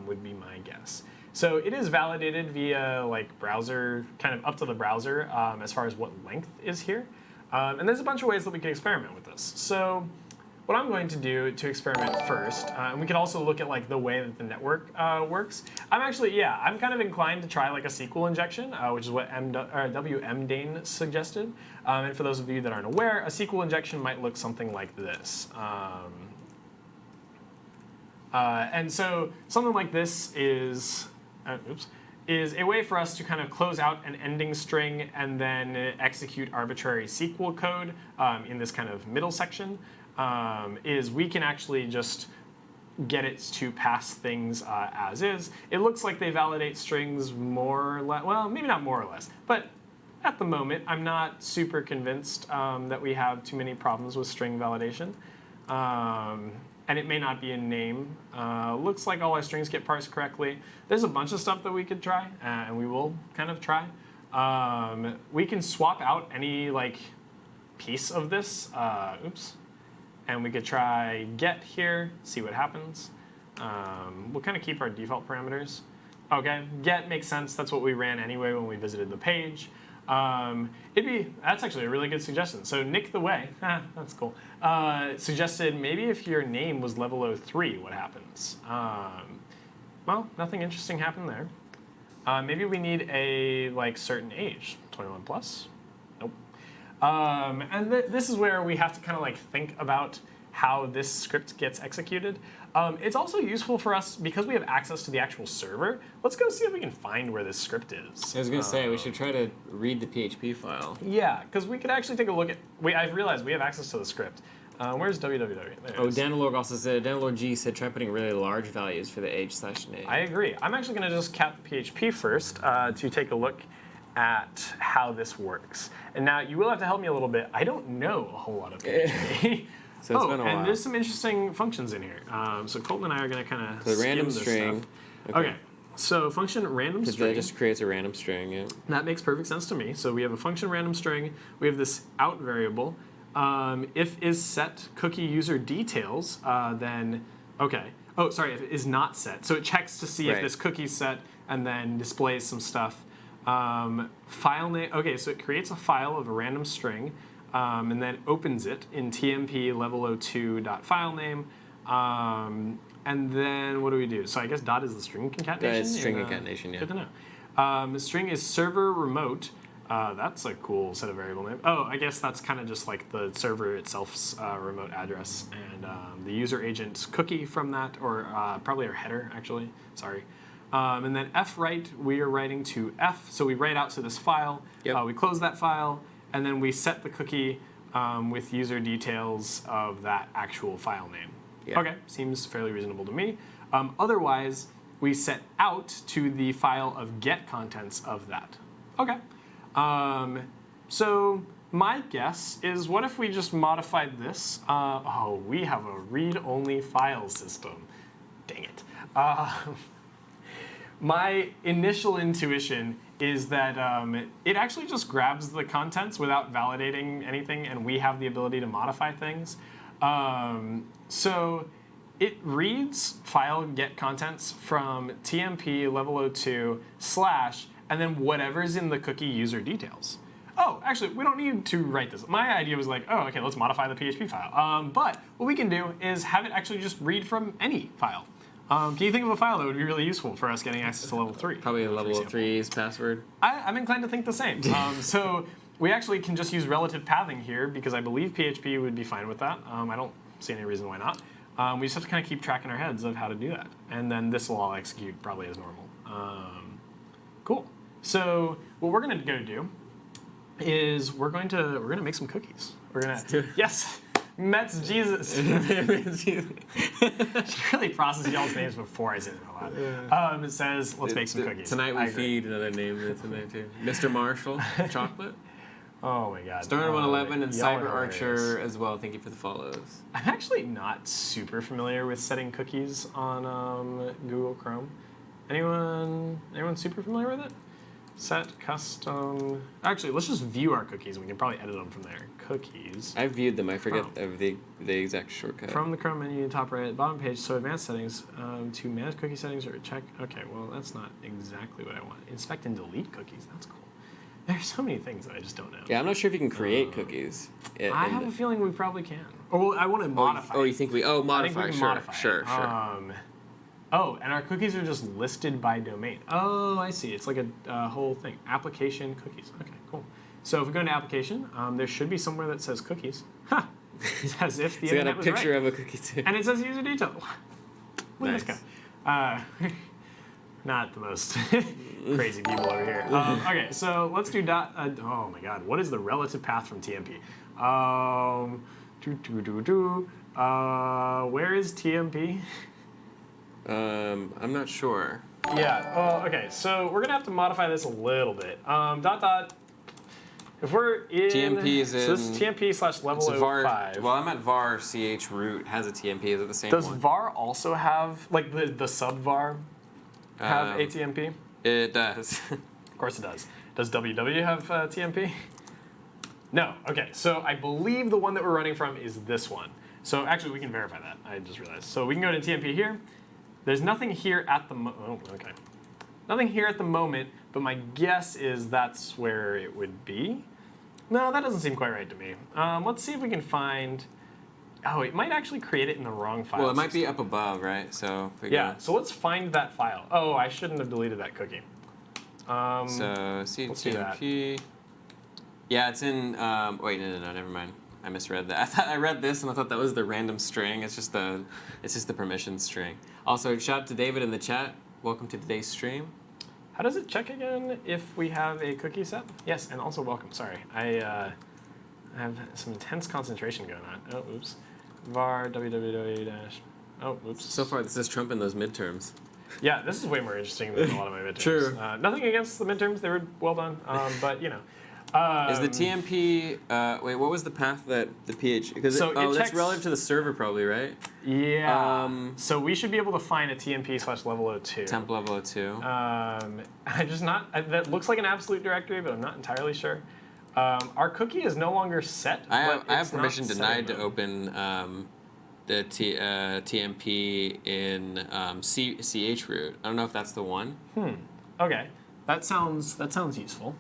would be my guess. So it is validated via like browser, kind of up to the browser as far as what length is here. And there's a bunch of ways that we can experiment with this. So what I'm going to do to experiment first, and we can also look at like the way that the network works. I'm kind of inclined to try like a SQL injection, which is what WM Dane suggested. And for those of you that aren't aware, a SQL injection might look something like this. And so something like this is a way for us to kind of close out an ending string and then execute arbitrary SQL code in this kind of middle section. Is we can actually just get it to pass things as is. It looks like they validate strings more or less, well, maybe not more or less, but at the moment, I'm not super convinced that we have too many problems with string validation. And it may not be in name. Looks like all our strings get parsed correctly. There's a bunch of stuff that we could try, and we will kind of try. We can swap out any like piece of this. and we could try get here, see what happens. We'll kind of keep our default parameters. Okay, get makes sense. That's what we ran anyway when we visited the page. That's actually a really good suggestion. So Nick the Way, that's cool, suggested maybe if your name was level 03, what happens? Well, nothing interesting happened there. Maybe we need a certain age, 21 plus. Nope. And this is where we have to kind of think about how this script gets executed. It's also useful for us because we have access to the actual server. Let's go see if we can find where this script is. I was going to say, we should try to read the PHP file. Yeah, because we could actually take a look at... I've realized we have access to the script. Where's www? Oh, Danilorg also said, Danilorg G said try putting really large values for the age/name. I agree. I'm actually going to just cap the PHP first to take a look at how this works. And now you will have to help me a little bit. I don't know a whole lot of PHP. So it's been a while. And there's some interesting functions in here. So Colton and I are going to kind of the random string. Okay. So function random string. That just creates a random string. Yeah. That makes perfect sense to me. So we have a function random string. We have this out variable. If is set cookie user details, then okay. Oh, sorry. If it is not set, so it checks to see if this cookie's set and then displays some stuff. File name. Okay, so it creates a file of a random string. And then opens it in tmp level02.filename. And then what do we do? So I guess dot is the string concatenation? It's string concatenation, yeah. Good to know. The string is server remote. That's a cool set of variable name. Oh, I guess that's kind of just like the server itself's remote address. And the user agent cookie from that, or probably our header, actually. Sorry. And then fwrite, we are writing to f. So we write out to this file. Yep. We close that file. And then we set the cookie with user details of that actual file name. Yeah. Okay, seems fairly reasonable to me. Otherwise, we set out to the file of get contents of that. Okay. So my guess is, what if we just modified this? We have a read-only file system. Dang it. My initial intuition is that it actually just grabs the contents without validating anything, and we have the ability to modify things. So it reads file get contents from tmp level02 / and then whatever's in the cookie user details. Oh, actually, we don't need to write this. My idea was okay, let's modify the PHP file. But what we can do is have it actually just read from any file. Can you think of a file that would be really useful for us getting access to level 3? Probably level 3's password. I'm inclined to think the same. So we actually can just use relative pathing here because I believe PHP would be fine with that. I don't see any reason why not. We just have to kind of keep track in our heads of how to do that. And then this will all execute probably as normal. Cool. So what we're going to go do is we're going to make some cookies. We're going to yes. Mets Jesus. She really processed y'all's names before I said it out loud. It says, let's make some cookies. Tonight we feed another name that's in there too. Mr. Marshall, chocolate. Oh my God. Stormer111 and Cyber Archer as well. Thank you for the follows. I'm actually not super familiar with setting cookies on Google Chrome. Anyone super familiar with it? Set custom. Actually, let's just view our cookies, and we can probably edit them from there. Cookies. I viewed them. I forget the exact shortcut. From the Chrome menu, top right, bottom page. So advanced settings to manage cookie settings or check. Okay, well that's not exactly what I want. Inspect and delete cookies. That's cool. There's so many things that I just don't know. Yeah, I'm not sure if you can create cookies. I have a feeling we probably can. Or well, I want to modify. You think we? Modify. I think we can modify. Sure. And our cookies are just listed by domain. Oh, I see. It's like a whole thing. Application cookies. Okay, cool. So if we go into application, there should be somewhere that says cookies. Ha! It's as if the internet was right. Got a picture of a cookie too. And it says user detail. Look at this guy. Not the most crazy people over here. Okay, so let's do dot. Oh my God, what is the relative path from TMP? Where is TMP? I'm not sure. Yeah. Okay. So we're gonna have to modify this a little bit. If we're in TMP is in. So this is TMP / level 05. Well, I'm at var ch root has a TMP. Is it the same one? Does var also have the sub var have a TMP? It does. Of course it does. Does WW have TMP? No. Okay. So I believe the one that we're running from is this one. So actually, we can verify that. I just realized. So we can go to TMP here. There's nothing here at the okay. Nothing here at the moment, but my guess is that's where it would be. No, that doesn't seem quite right to me. Let's see if we can find. Oh, it might actually create it in the wrong file. Well, it might be up above, right? So yeah. So let's find that file. Oh, I shouldn't have deleted that cookie. So CTF. Yeah, it's in. Wait, no, never mind. I misread that. I thought I read this and I thought that was the random string. It's just the permission string. Also, shout out to David in the chat. Welcome to today's stream. How does it check again if we have a cookie set? Yes, and also welcome. Sorry, I have some intense concentration going on. Oh, oops. var www dash. Oh, oops. So far, this is Trump in those midterms. Yeah, this is way more interesting than a lot of my midterms. True. Nothing against the midterms; they were well done. But you know. Is the TMP, wait, what was the path that the PH, because that's relative to the server probably, right? Yeah, so we should be able to find a TMP/level02. Temp level 02. I'm just not, that looks like an absolute directory, but I'm not entirely sure. Our cookie is no longer set. I have permission denied to open the TMP in CH root. I don't know if that's the one. Okay, that sounds useful.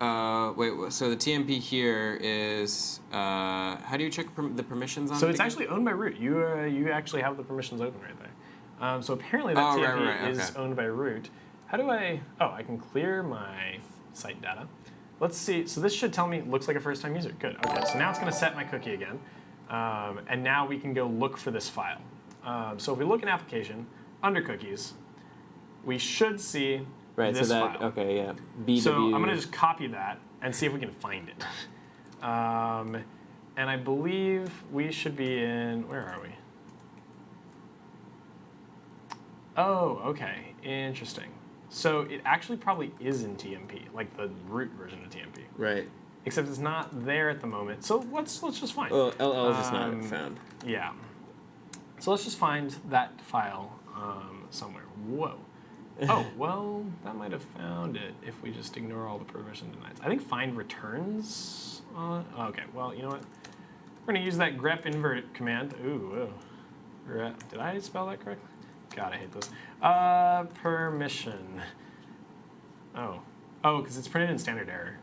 Wait, so the TMP here is, how do you check the permissions on it? So it's actually owned by root. You actually have the permissions open right there. So apparently that TMP is owned by root. How do I can clear my site data. Let's see, so this should tell me, looks like a first time user. Good, okay, so now it's gonna set my cookie again. And now we can go look for this file. So if we look in application, under cookies, we should see this file. Okay, yeah. BW. So I'm going to just copy that and see if we can find it. And I believe we should be in, where are we? Oh, okay, interesting. So it actually probably is in TMP, like the root version of TMP. Right. Except it's not there at the moment. So let's just find it. Well, LL is just not found. Yeah. So let's just find that file somewhere. Whoa. Oh, well, that might have found it if we just ignore all the permission denies. I think find returns. Okay, well, you know what? We're going to use that grep invert command. Ooh, did I spell that correctly? God, I hate this. Permission. Oh, because it's printed in standard error.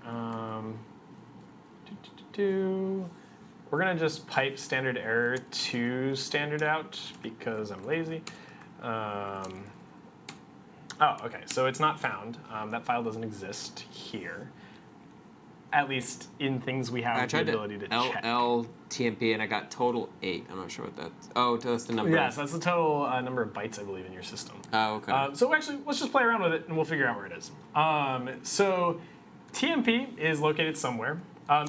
We're going to just pipe standard error to standard out because I'm lazy. Oh, okay, so it's not found. That file doesn't exist here. At least in things we have the ability to check. LL TMP and I got total 8. I'm not sure what that's. Oh, that's the number. Yes, that's the total number of bytes, I believe, in your system. Oh, okay. So actually, let's just play around with it and we'll figure out where it is. So TMP is located somewhere.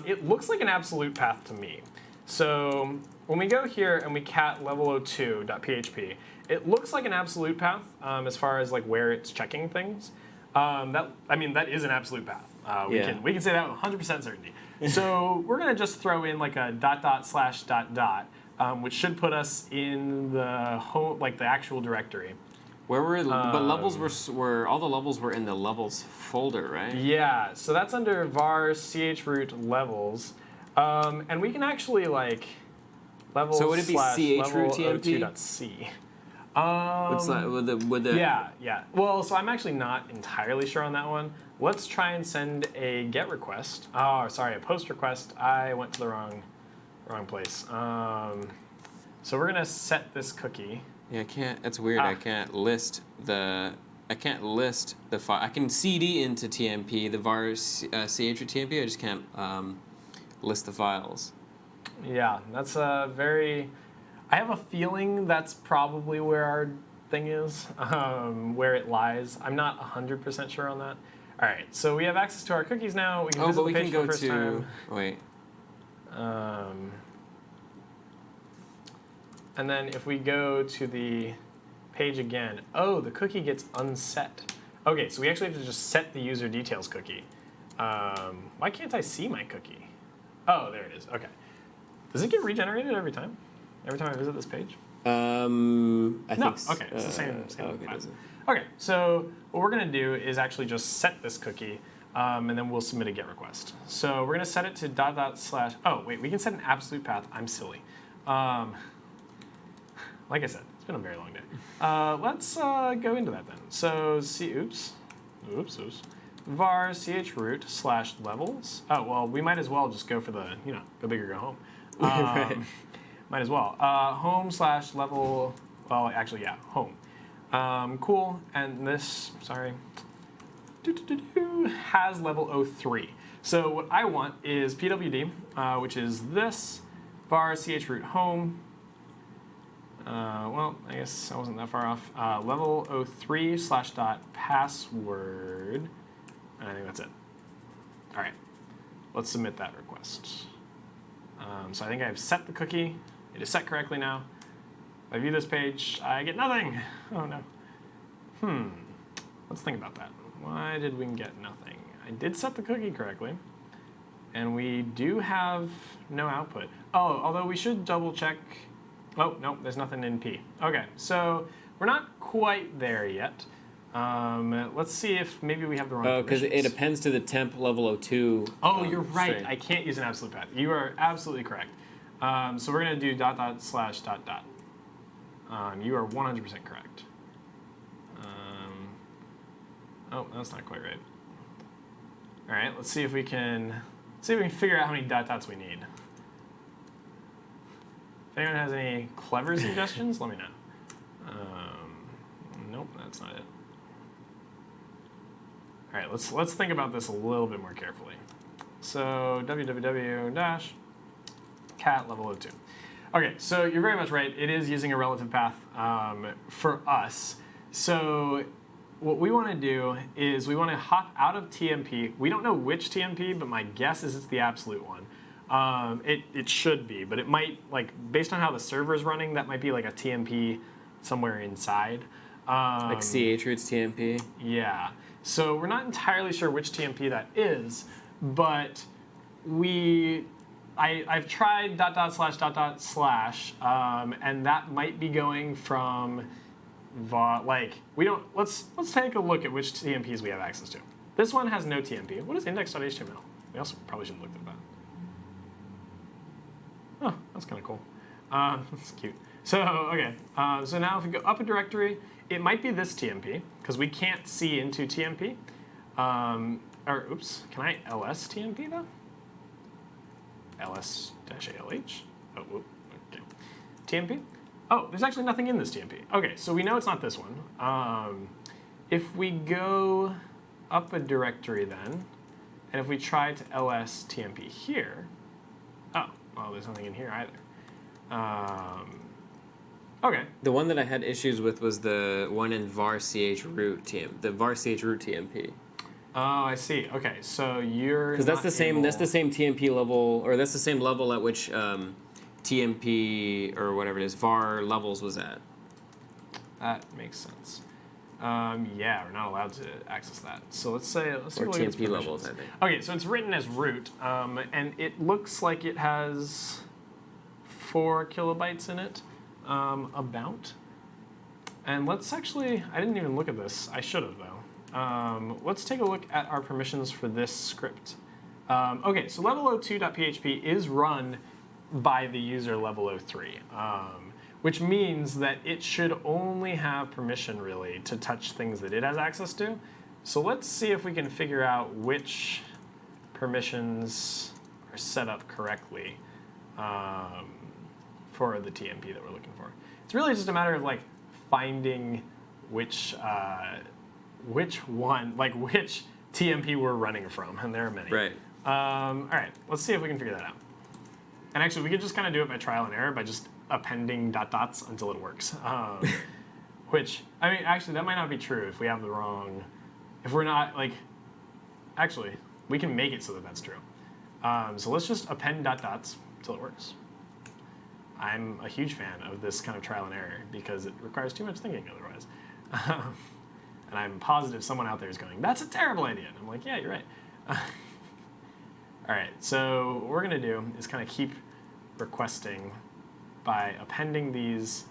It looks like an absolute path to me. So when we go here and we cat level02.php, it looks like an absolute path as far as like where it's checking things. That is an absolute path. We can say that with 100% certainty. So we're gonna just throw in like a .. which should put us in the home, like the actual directory. Where were but levels were all the levels were in the levels folder, right? Yeah. So that's under var chroot levels, and we can actually like levels. So would it be chroot TMP? Would the Yeah. Well, so I'm actually not entirely sure on that one. Let's try and send a GET request. Oh, sorry, a POST request. I went to the wrong place. So we're gonna set this cookie. Yeah, I can't. That's weird. I can't list the file. I can CD into TMP the var chroot TMP. I just can't list the files. Yeah, that's a very. I have a feeling that's probably where our thing is, where it lies. I'm not 100% sure on that. All right, so we have access to our cookies now. We can visit the page for the first time. Wait. And then if we go to the page again, the cookie gets unset. Okay, so we actually have to just set the user details cookie. Why can't I see my cookie? Oh, there it is. Okay. Does it get regenerated every time? Every time I visit this page? I think so. Okay, it's the same okay, file. Okay, so what we're going to do is actually just set this cookie, and then we'll submit a GET request. So we're going to set it to .. Oh, wait, we can set an absolute path. I'm silly. Like I said, it's been a very long day. Let's go into that then. So oops, var chroot / levels. Oh, well, we might as well just go for the, go big or go home. Right. Might as well. Home / level, well, actually, yeah, home. Cool, and this, sorry, has level 03. So what I want is pwd, which is this, var chroot home. Well, I guess I wasn't that far off. Level 03 / password. And I think that's it. All right, let's submit that request. So I think I've set the cookie. It is set correctly now. If I view this page, I get nothing. Oh no. Let's think about that. Why did we get nothing? I did set the cookie correctly. And we do have no output. Oh, although we should double check. Oh, no, there's nothing in P. Okay, so we're not quite there yet. Let's see if maybe we have the wrong because permissions. it appends to the temp level 02. Oh, you're right. string. I can't use an absolute path. You are absolutely correct. So we're going to do ... /.. You are 100% correct. Oh, that's not quite right. All right, let's see if we can figure out how many ... we need. If anyone has any clever suggestions, let me know. Nope, that's not it. All right, let's think about this a little bit more carefully. So www cat level 02. Okay, so you're very much right. It is using a relative path for us. So what we want to do is we want to hop out of TMP. We don't know which TMP, but my guess is it's the absolute one. It should be, but it might, based on how the server's running, that might be like a TMP somewhere inside. Like chroot's TMP. Yeah. So we're not entirely sure which TMP that is, but I've tried ... /.. and that might be going from let's take a look at which TMPs we have access to. This one has no TMP. What is index.html? We also probably should have looked at that. Oh, that's kind of cool. That's cute. So, okay. So now if we go up a directory, it might be this TMP, because we can't see into TMP. Oops, can I ls TMP though? ls-alh? Oh, whoop, okay. TMP? Oh, there's actually nothing in this TMP. Okay, so we know it's not this one. If we go up a directory then, and if we try to ls TMP here, oh, well, there's nothing in here either. Okay. The one that I had issues with was the one in var chroot the var chroot TMP. Oh, I see. Okay, so you're because that's the same. That's the same TMP level, or that's the same level at which TMP or whatever it is var levels was at. That makes sense. Yeah, we're not allowed to access that. So let's see Or what its TMP permissions. levels, I think. Okay, so it's written as root, and it looks like it has 4 kilobytes in it, about. And let's actually, I didn't even look at this. I should have, though. Let's take a look at our permissions for this script. Okay, so level02.php is run by the user level 03, which means that it should only have permission, really, to touch things that it has access to. So let's see if we can figure out which permissions are set up correctly for the TMP that we're looking for. It's really just a matter of finding which TMP we're running from, and there are many. Right. All right, let's see if we can figure that out. And actually, we could just kind of do it by trial and error by just appending ... until it works. Which, I mean, actually, that might not be true if we have the wrong, if we're not, actually, we can make it so that that's true. So let's just append ... until it works. I'm a huge fan of this kind of trial and error because it requires too much thinking otherwise. And I'm positive someone out there is going, that's a terrible idea. And I'm like, yeah, you're right. All right, so what we're going to do is kind of keep requesting by appending these ...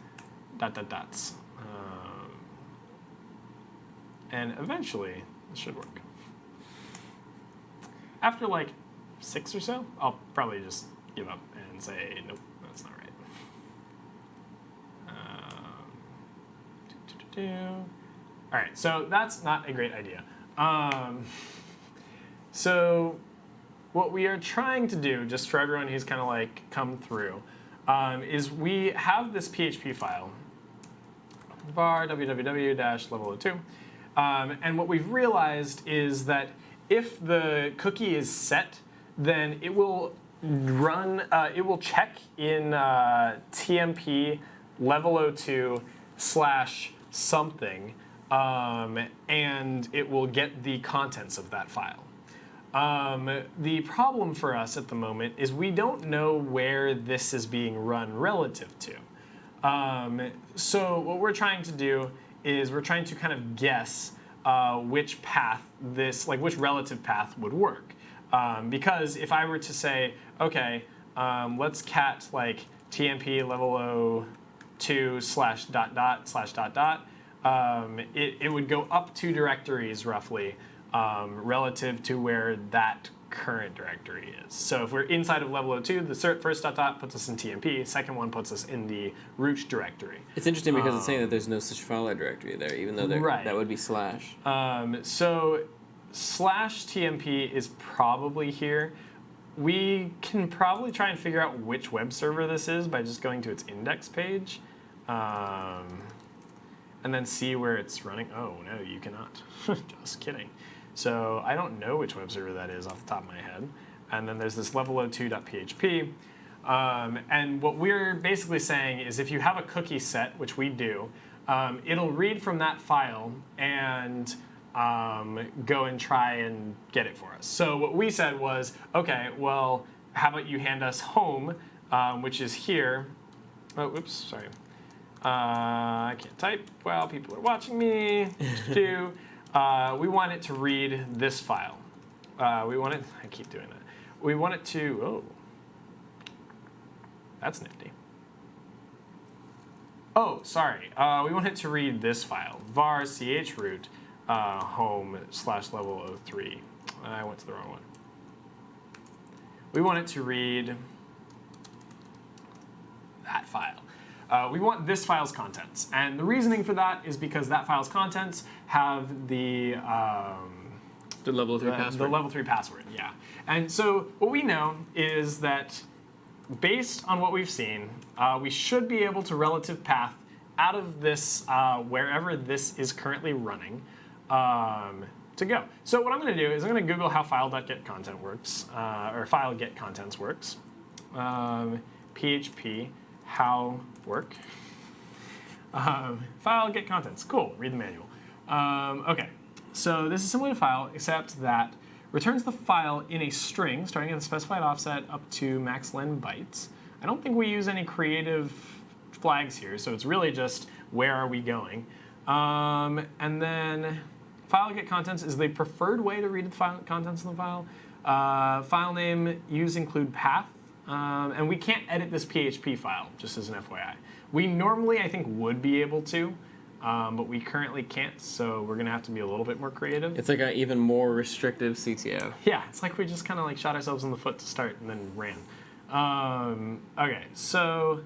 and eventually, this should work. After 6 or so, I'll probably just give up and say, nope, that's not right. All right, so that's not a great idea. So what we are trying to do, just for everyone who's kind of like come through, is we have this PHP file, var www-level02, and what we've realized is that if the cookie is set, then it will run, it will check in TMP level02 / something, and it will get the contents of that file. The problem for us at the moment is we don't know where this is being run relative to. So what we're trying to do is we're trying to kind of guess which path this, like which relative path would work. Because if I were to say, okay, let's cat like TMP level 02 /... it would go up 2 directories roughly relative to where that current directory is. So if we're inside of level 02, the first ... puts us in TMP, second one puts us in the root directory. It's interesting because it's saying that there's no such file directory there, even though that would be slash. So /TMP is probably here. We can probably try and figure out which web server this is by just going to its index page. And then see where it's running. Oh, no, you cannot. Just kidding. So I don't know which web server that is off the top of my head. And then there's this level02.php. And what we're basically saying is if you have a cookie set, which we do, it'll read from that file and go and try and get it for us. So what we said was, okay, well, how about you hand us home, which is here. Oh, oops, sorry. I can't type while people are watching me. We want it to read this file. We want it, I keep doing that. We want it to, oh, that's nifty. Oh, sorry. We want it to read this file, var chroot home /level03. I went to the wrong one. We want it to read that file. We want this file's contents. And the reasoning for that is because that file's contents have the level 3 password. The level 3 password, yeah. And so what we know is that based on what we've seen, we should be able to relative path out of this, wherever this is currently running, to go. So what I'm going to do is I'm going to Google how file.getContent works, or file get contents works. PHP how work. File get contents. Cool. Read the manual. Okay. So this is similar to file, except that returns the file in a string starting at the specified offset up to max len bytes. I don't think we use any creative flags here, so it's really just where are we going. And then file get contents is the preferred way to read the contents of the file. File name use include path. And we can't edit this PHP file, just as an FYI. We normally, I think, would be able to, but we currently can't, so we're going to have to be a little bit more creative. It's like an even more restrictive CTF. Yeah, it's like we just kind of like shot ourselves in the foot to start and then ran. Okay, so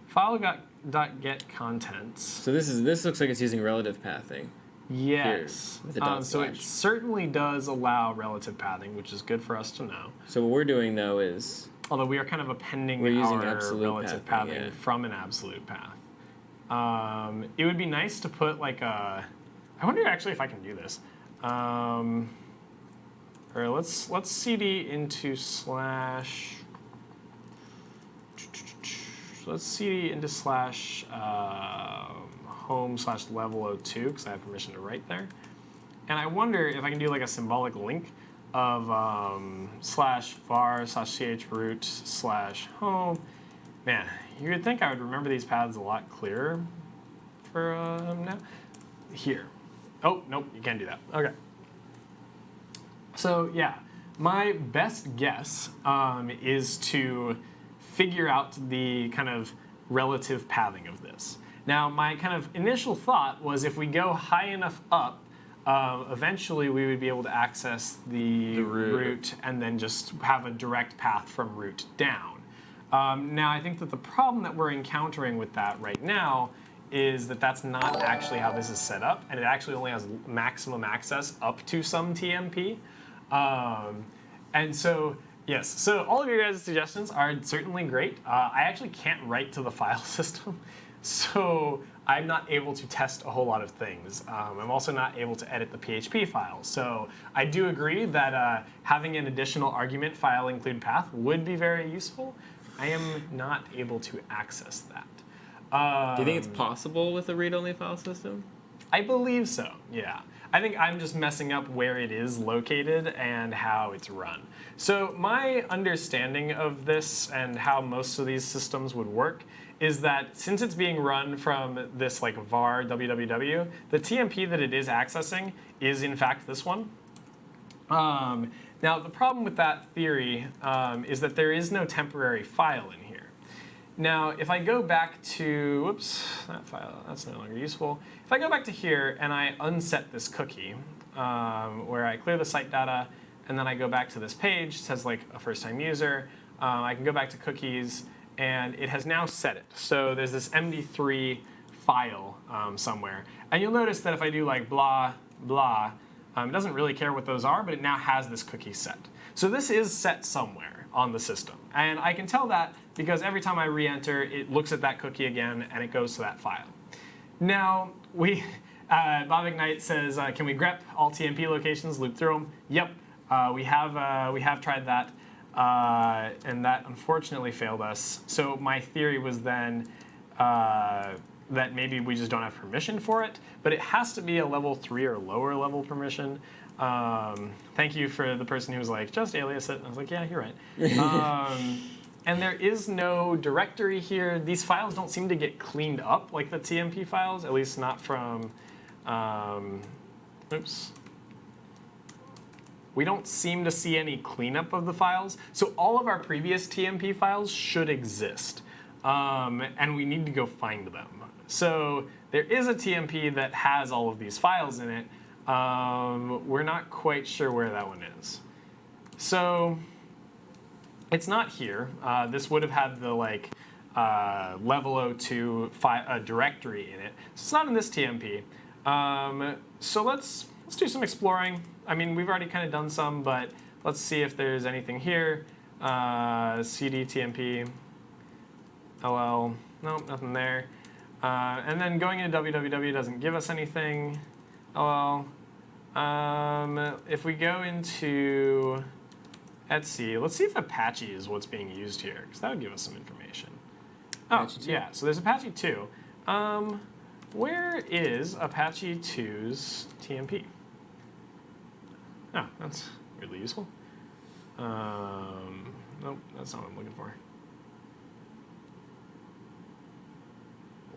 file.get contents. So this looks like it's using relative pathing. Yes. Here, with a so it certainly does allow relative pathing, which is good for us to know. So what we're doing, though, is... Although we are kind of appending our relative pathing from an absolute path. It would be nice to put like a... I wonder actually if I can do this. Or let's cd into slash... Let's cd into slash home /level02 because I have permission to write there. And I wonder if I can do like a symbolic link of /var /chroot /home. Man, you would think I would remember these paths a lot clearer for now. Here. Oh, nope, you can't do that. Okay. So yeah, my best guess is to figure out the kind of relative pathing of this. Now, my kind of initial thought was if we go high enough up, eventually we would be able to access the root and then just have a direct path from root down. Now, I think that the problem that we're encountering with that right now is that that's not actually how this is set up, and it actually only has maximum access up to some TMP. And so, yes, so all of your guys' suggestions are certainly great. I actually can't write to the file system, so I'm not able to test a whole lot of things. I'm also not able to edit the PHP file. So I do agree that having an additional argument file include path would be very useful. I am not able to access that. Do you think it's possible with a read-only file system? I believe so, yeah. I think I'm just messing up where it is located and how it's run. So my understanding of this and how most of these systems would work is that since it's being run from this like var www, the TMP that it is accessing is in fact this one. Now the problem with that theory is that there is no temporary file in here. Now, if I go back to, whoops, that file, that's no longer useful. If I go back to here and I unset this cookie, where I clear the site data, and then I go back to this page, it says like a first-time user, I can go back to cookies, and it has now set it. So there's this MD3 file somewhere. And you'll notice that if I do like blah, blah, it doesn't really care what those are, but it now has this cookie set. So this is set somewhere on the system. And I can tell that because every time I re-enter, it looks at that cookie again, and it goes to that file. Now, Bob Ignite says, can we grep all TMP locations, loop through them? Yep, we have tried that, and that unfortunately failed us. So my theory was then that maybe we just don't have permission for it, but it has to be a level 3 or lower level permission. Thank you for the person who was like, just alias it. I was like, yeah, you're right. And there is no directory here. These files don't seem to get cleaned up like the TMP files, at least not from, oops. We don't seem to see any cleanup of the files. So all of our previous TMP files should exist. And we need to go find them. So there is a TMP that has all of these files in it. We're not quite sure where that one is. So it's not here. This would have had the like level 02 directory in it. So it's not in this TMP. So let's do some exploring. I mean, we've already kind of done some, but let's see if there's anything here. CD TMP. LL. Nope, nothing there. And then going into www doesn't give us anything. LL. If we go into Etsy, let's see if Apache is what's being used here, because that would give us some information. Oh, yeah, so there's Apache 2. Where is Apache 2's TMP? Oh, that's really useful. Nope, that's not what I'm looking for.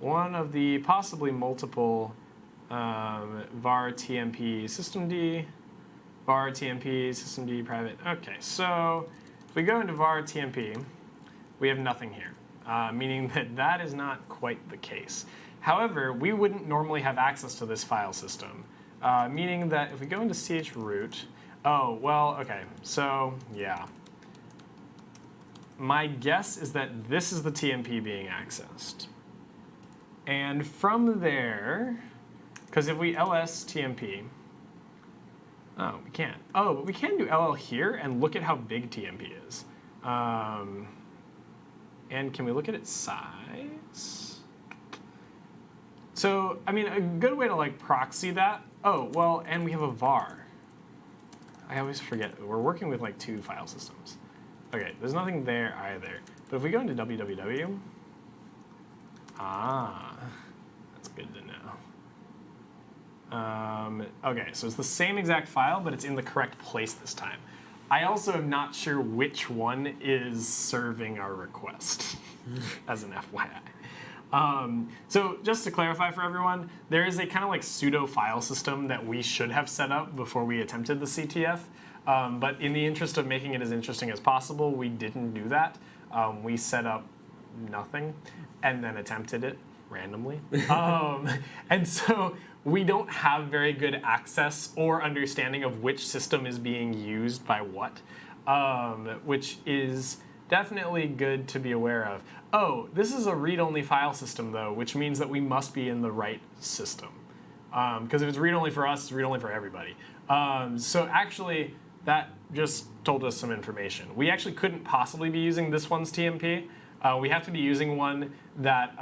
One of the possibly multiple var TMP systemd, var TMP systemd private. Okay, so if we go into var TMP, we have nothing here, meaning that that is not quite the case. However, we wouldn't normally have access to this file system, meaning that if we go into chroot, oh, well, okay, so yeah. My guess is that this is the TMP being accessed. And from there, because if we ls TMP, oh, we can't. Oh, but we can do LL here and look at how big TMP is. And can we look at its size? So, I mean, a good way to like proxy that. Oh, well, and we have a var. I always forget. We're working with like 2 file systems. Okay, there's nothing there either. But if we go into www, that's good to know. Okay, so it's the same exact file, but it's in the correct place this time. I also am not sure which one is serving our request, as an FYI. So just to clarify for everyone, there is a kind of like pseudo file system that we should have set up before we attempted the CTF. But in the interest of making it as interesting as possible, we didn't do that. We set up nothing and then attempted it randomly. And so we don't have very good access or understanding of which system is being used by what, which is definitely good to be aware of. Oh, this is a read-only file system, though, which means that we must be in the right system. Because if it's read-only for us, it's read-only for everybody. So actually, that just told us some information. We actually couldn't possibly be using this one's TMP. We have to be using one that...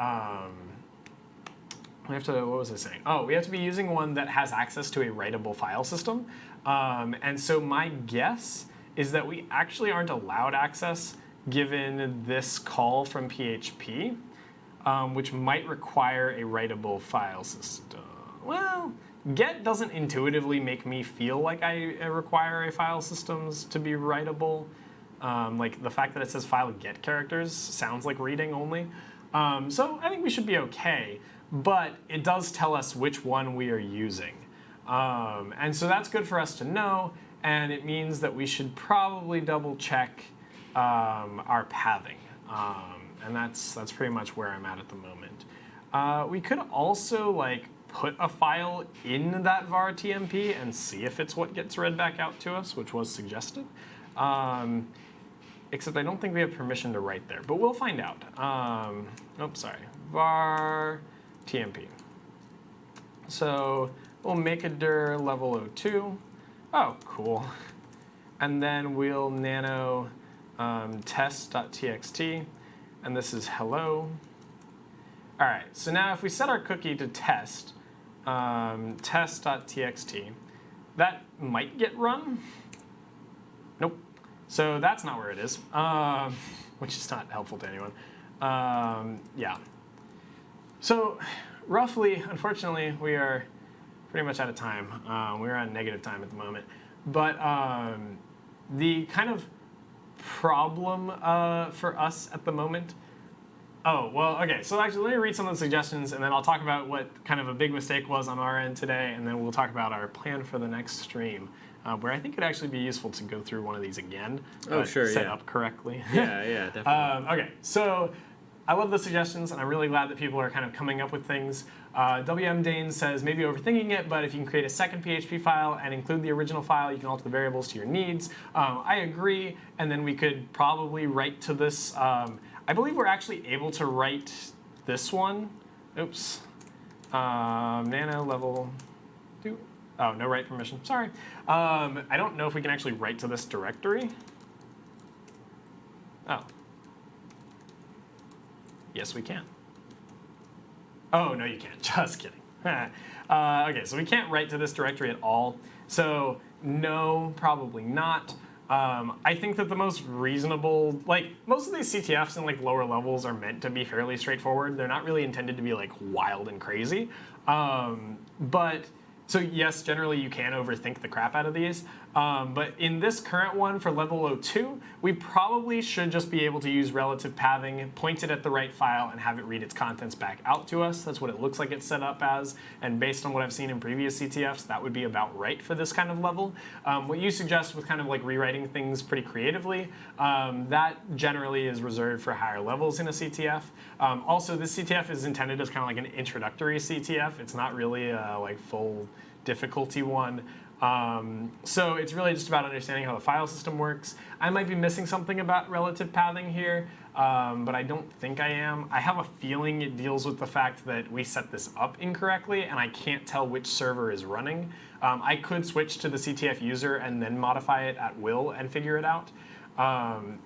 what was I saying? Oh, we have to be using one that has access to a writable file system. And so my guess is that we actually aren't allowed access given this call from PHP, which might require a writable file system. Well, get doesn't intuitively make me feel like I require a file systems to be writable. Like the fact that it says file get characters sounds like reading only. So I think we should be okay, but it does tell us which one we are using. And so that's good for us to know, and it means that we should probably double check our pathing. And that's pretty much where I'm at the moment. We could also like put a file in that var TMP and see if it's what gets read back out to us, which was suggested. Except I don't think we have permission to write there, but we'll find out. Oops, sorry, var TMP. So we'll make a dir level 02. Oh, cool. And then we'll nano test.txt, and this is hello. All right, so now if we set our cookie to test, test.txt, that might get run. Nope. So that's not where it is, which is not helpful to anyone. Yeah. So roughly, unfortunately, we are pretty much out of time. We're on negative time at the moment. But the kind of problem for us at the moment. Oh, well, okay, so actually let me read some of the suggestions, and then I'll talk about what kind of a big mistake was on our end today, and then we'll talk about our plan for the next stream, where I think it'd actually be useful to go through one of these again. Oh, sure, set yeah. up correctly. Yeah, definitely. Okay, so I love the suggestions, and I'm really glad that people are kind of coming up with things. WM Dane says, maybe overthinking it, but if you can create a second PHP file and include the original file, you can alter the variables to your needs. I agree, and then we could probably write to this. I believe we're actually able to write this one. Oops. Nano level 2. Oh, no write permission. Sorry. I don't know if we can actually write to this directory. Oh. Yes, we can. Oh, no, you can't. Just kidding. Okay, so we can't write to this directory at all. So no, probably not. I think that the most reasonable, like most of these CTFs in like lower levels are meant to be fairly straightforward. They're not really intended to be like wild and crazy. But so yes, generally you can overthink the crap out of these. But in this current one for level 02, we probably should just be able to use relative pathing, point it at the right file, and have it read its contents back out to us. That's what it looks like it's set up as. And based on what I've seen in previous CTFs, that would be about right for this kind of level. What you suggest with kind of like rewriting things pretty creatively, that generally is reserved for higher levels in a CTF. Also, this CTF is intended as kind of like an introductory CTF. It's not really a like full difficulty one. So it's really just about understanding how the file system works. I might be missing something about relative pathing here, but I don't think I am. I have a feeling it deals with the fact that we set this up incorrectly and I can't tell which server is running. I could switch to the CTF user and then modify it at will and figure it out.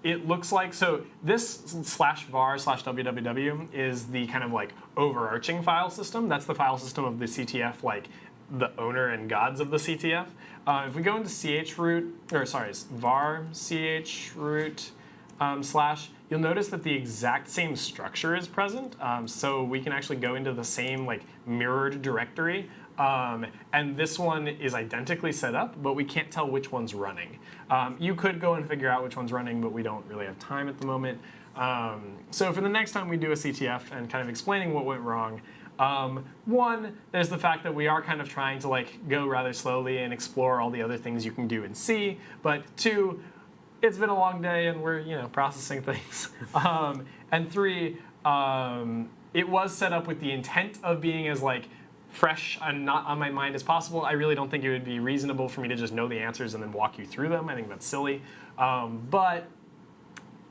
It looks like, so this /var/www is the kind of like overarching file system. That's the file system of the CTF, like the owner and gods of the CTF. If we go into chroot, or sorry, var chroot / you'll notice that the exact same structure is present. So we can actually go into the same like mirrored directory. And this one is identically set up, but we can't tell which one's running. You could go and figure out which one's running, but we don't really have time at the moment. So for the next time we do a CTF and kind of explaining what went wrong, one, there's the fact that we are kind of trying to like go rather slowly and explore all the other things you can do in C. But two, it's been a long day and we're processing things. And three, it was set up with the intent of being as like fresh and not on my mind as possible. I really don't think it would be reasonable for me to just know the answers and then walk you through them. I think that's silly. But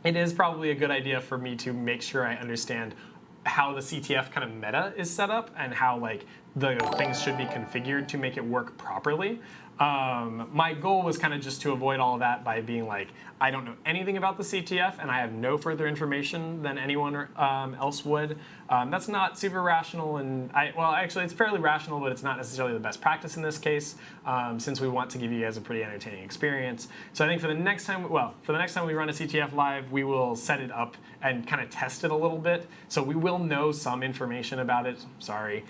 it is probably a good idea for me to make sure I understand how the CTF kind of meta is set up and how like the things should be configured to make it work properly. My goal was kind of just to avoid all of that by being like, I don't know anything about the CTF and I have no further information than anyone else would. That's not super rational, and well, actually, it's fairly rational, but it's not necessarily the best practice in this case, since we want to give you guys a pretty entertaining experience. So I think for the next time, we run a CTF live, we will set it up and kind of test it a little bit. So we will know some information about it. Sorry.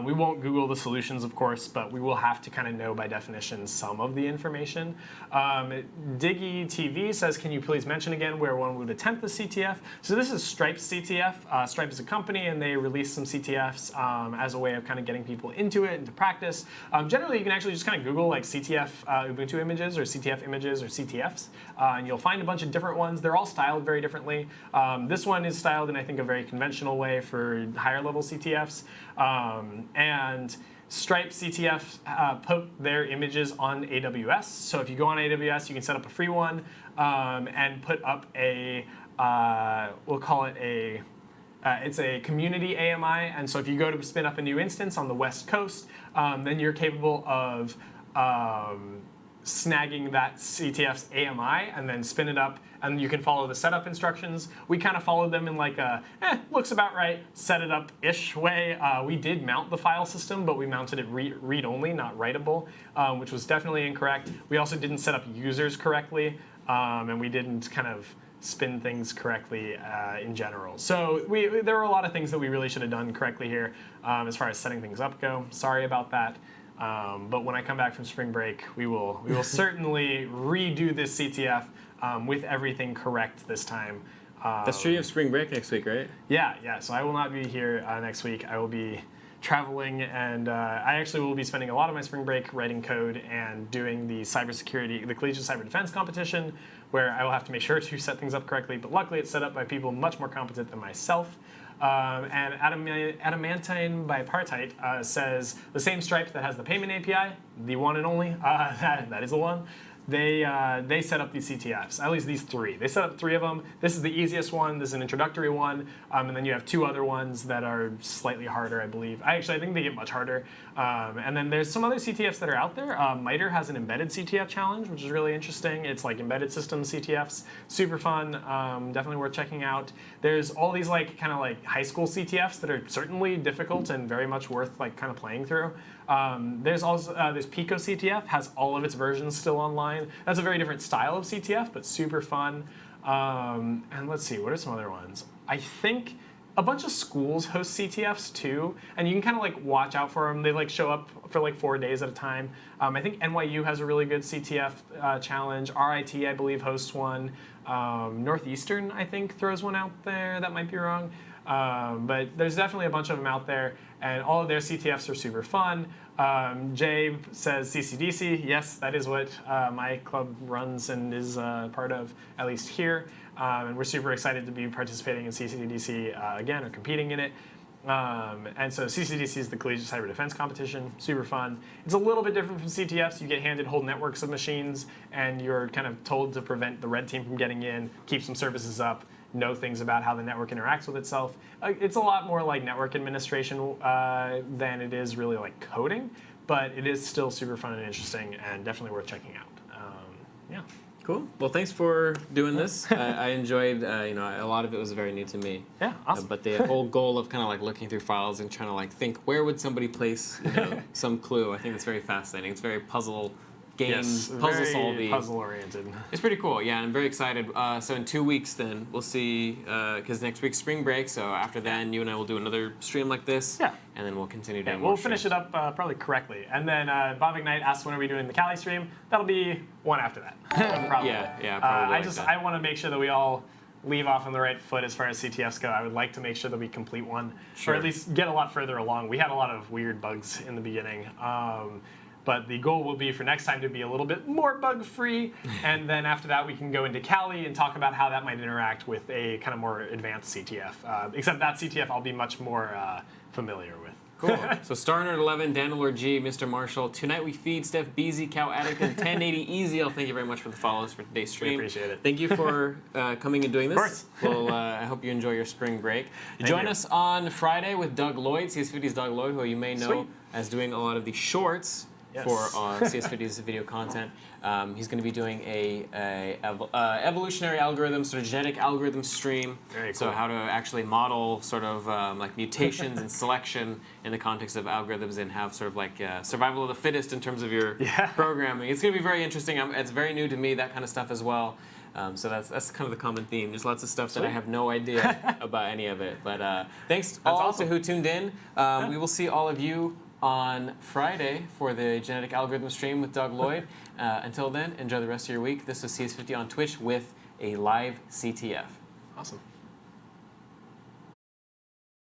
We won't Google the solutions, of course, but we will have to kind of know by definition some of the information. Diggy TV says, can you please mention again where one would attempt the CTF? So this is Stripe's CTF. Stripe is a company, and they release some CTFs as a way of kind of getting people into it and to practice. Generally, you can actually just kind of Google like CTF Ubuntu images or CTF images or CTFs, and you'll find a bunch of different ones. They're all styled very differently. This one is styled in, I think, a very conventional way for higher level CTFs. And Stripe CTF put their images on AWS. So if you go on AWS, you can set up a free one and put up a, we'll call it a, it's a community AMI. And so if you go to spin up a new instance on the West Coast, then you're capable of snagging that CTF's AMI and then spin it up, and you can follow the setup instructions. We kind of followed them in like a, looks about right, set it up-ish way. We did mount the file system, but we mounted it read-only, not writable, which was definitely incorrect. We also didn't set up users correctly, and we didn't kind of spin things correctly in general. So there were a lot of things that we really should have done correctly here as far as setting things up go. Sorry about that. But when I come back from spring break, we will certainly redo this CTF with everything correct this time. That's true. You have spring break next week, right? Yeah. So I will not be here next week. I will be traveling, and I actually will be spending a lot of my spring break writing code and doing the cybersecurity, the Collegiate Cyber Defense competition, where I will have to make sure to set things up correctly. But luckily, it's set up by people much more competent than myself. And Adamantine Bipartite says the same Stripe that has the payment API, the one and only, that is the one. They set up these CTFs, at least these three. They set up three of them. This is the easiest one. This is an introductory one. And then you have two other ones that are slightly harder, I believe. I think they get much harder. And then there's some other CTFs that are out there. MITRE has an embedded CTF challenge, which is really interesting. It's like embedded system CTFs. Super fun. Definitely worth checking out. There's all these like kind of like high school CTFs that are certainly difficult and very much worth like kind of playing through. There's also this Pico CTF, has all of its versions still online. That's a very different style of CTF, but super fun. And let's see, what are some other ones? I think a bunch of schools host CTFs too, and you can kind of like watch out for them. They like show up for like 4 days at a time. I think NYU has a really good CTF challenge. RIT, I believe, hosts one. Northeastern, I think, throws one out there. That might be wrong. But there's definitely a bunch of them out there, and all of their CTFs are super fun. Jay says CCDC. Yes, that is what my club runs and is part of, at least here. And we're super excited to be participating in CCDC again, or competing in it. And so CCDC is the Collegiate Cyber Defense competition. Super fun. It's a little bit different from CTFs. You get handed whole networks of machines, and you're kind of told to prevent the red team from getting in, keep some services up, know things about how the network interacts with itself. It's a lot more like network administration than it is really like coding, but it is still super fun and interesting, and definitely worth checking out. Yeah. Cool. Well, thanks for doing this. I enjoyed, a lot of it was very new to me. Yeah, awesome. But the whole goal of kind of like looking through files and trying to like think, where would somebody place some clue? I think it's very fascinating. It's very puzzle puzzle solving. Puzzle oriented. It's pretty cool. Yeah, I'm very excited. So in 2 weeks, then we'll see, because next week's spring break. So after then, you and I will do another stream like this. Yeah. And then we'll continue doing we'll more finish streams. it up probably correctly. And then Bob McKnight asks, when are we doing the Cali stream? That'll be one after that. Probably. Yeah, probably. I want to make sure that we all leave off on the right foot as far as CTFs go. I would like to make sure that we complete one, Sure. or at least get a lot further along. We had a lot of weird bugs in the beginning. But the goal will be for next time to be a little bit more bug-free, and then after that we can go into Kali and talk about how that might interact with a kind of more advanced CTF. Except that CTF I'll be much more familiar with. Cool. So StarNerd11, Danilord G, Mr. Marshall. Tonight we feed Steph Beasy, Cow Addict, and 1080 Easy. Thank you very much for the follows for today's stream. We appreciate it. Thank you for coming and doing this. Of course. Well, I hope you enjoy your spring break. Join us on Friday with Doug Lloyd, CS50's Doug Lloyd, who you may know as doing a lot of the shorts for CS50's video content. He's going to be doing a evolutionary algorithm, sort of genetic algorithm stream. Very cool. So how to actually model sort of like mutations and selection in the context of algorithms and have sort of like survival of the fittest in terms of your programming. It's going to be very interesting. It's very new to me, that kind of stuff as well. So that's kind of the common theme. There's lots of stuff that I have no idea about any of it. But thanks all to who tuned in. We will see all of you on Friday for the genetic algorithm stream with Doug Lloyd. Until then, enjoy the rest of your week. This is CS50 on Twitch with a live CTF. Awesome.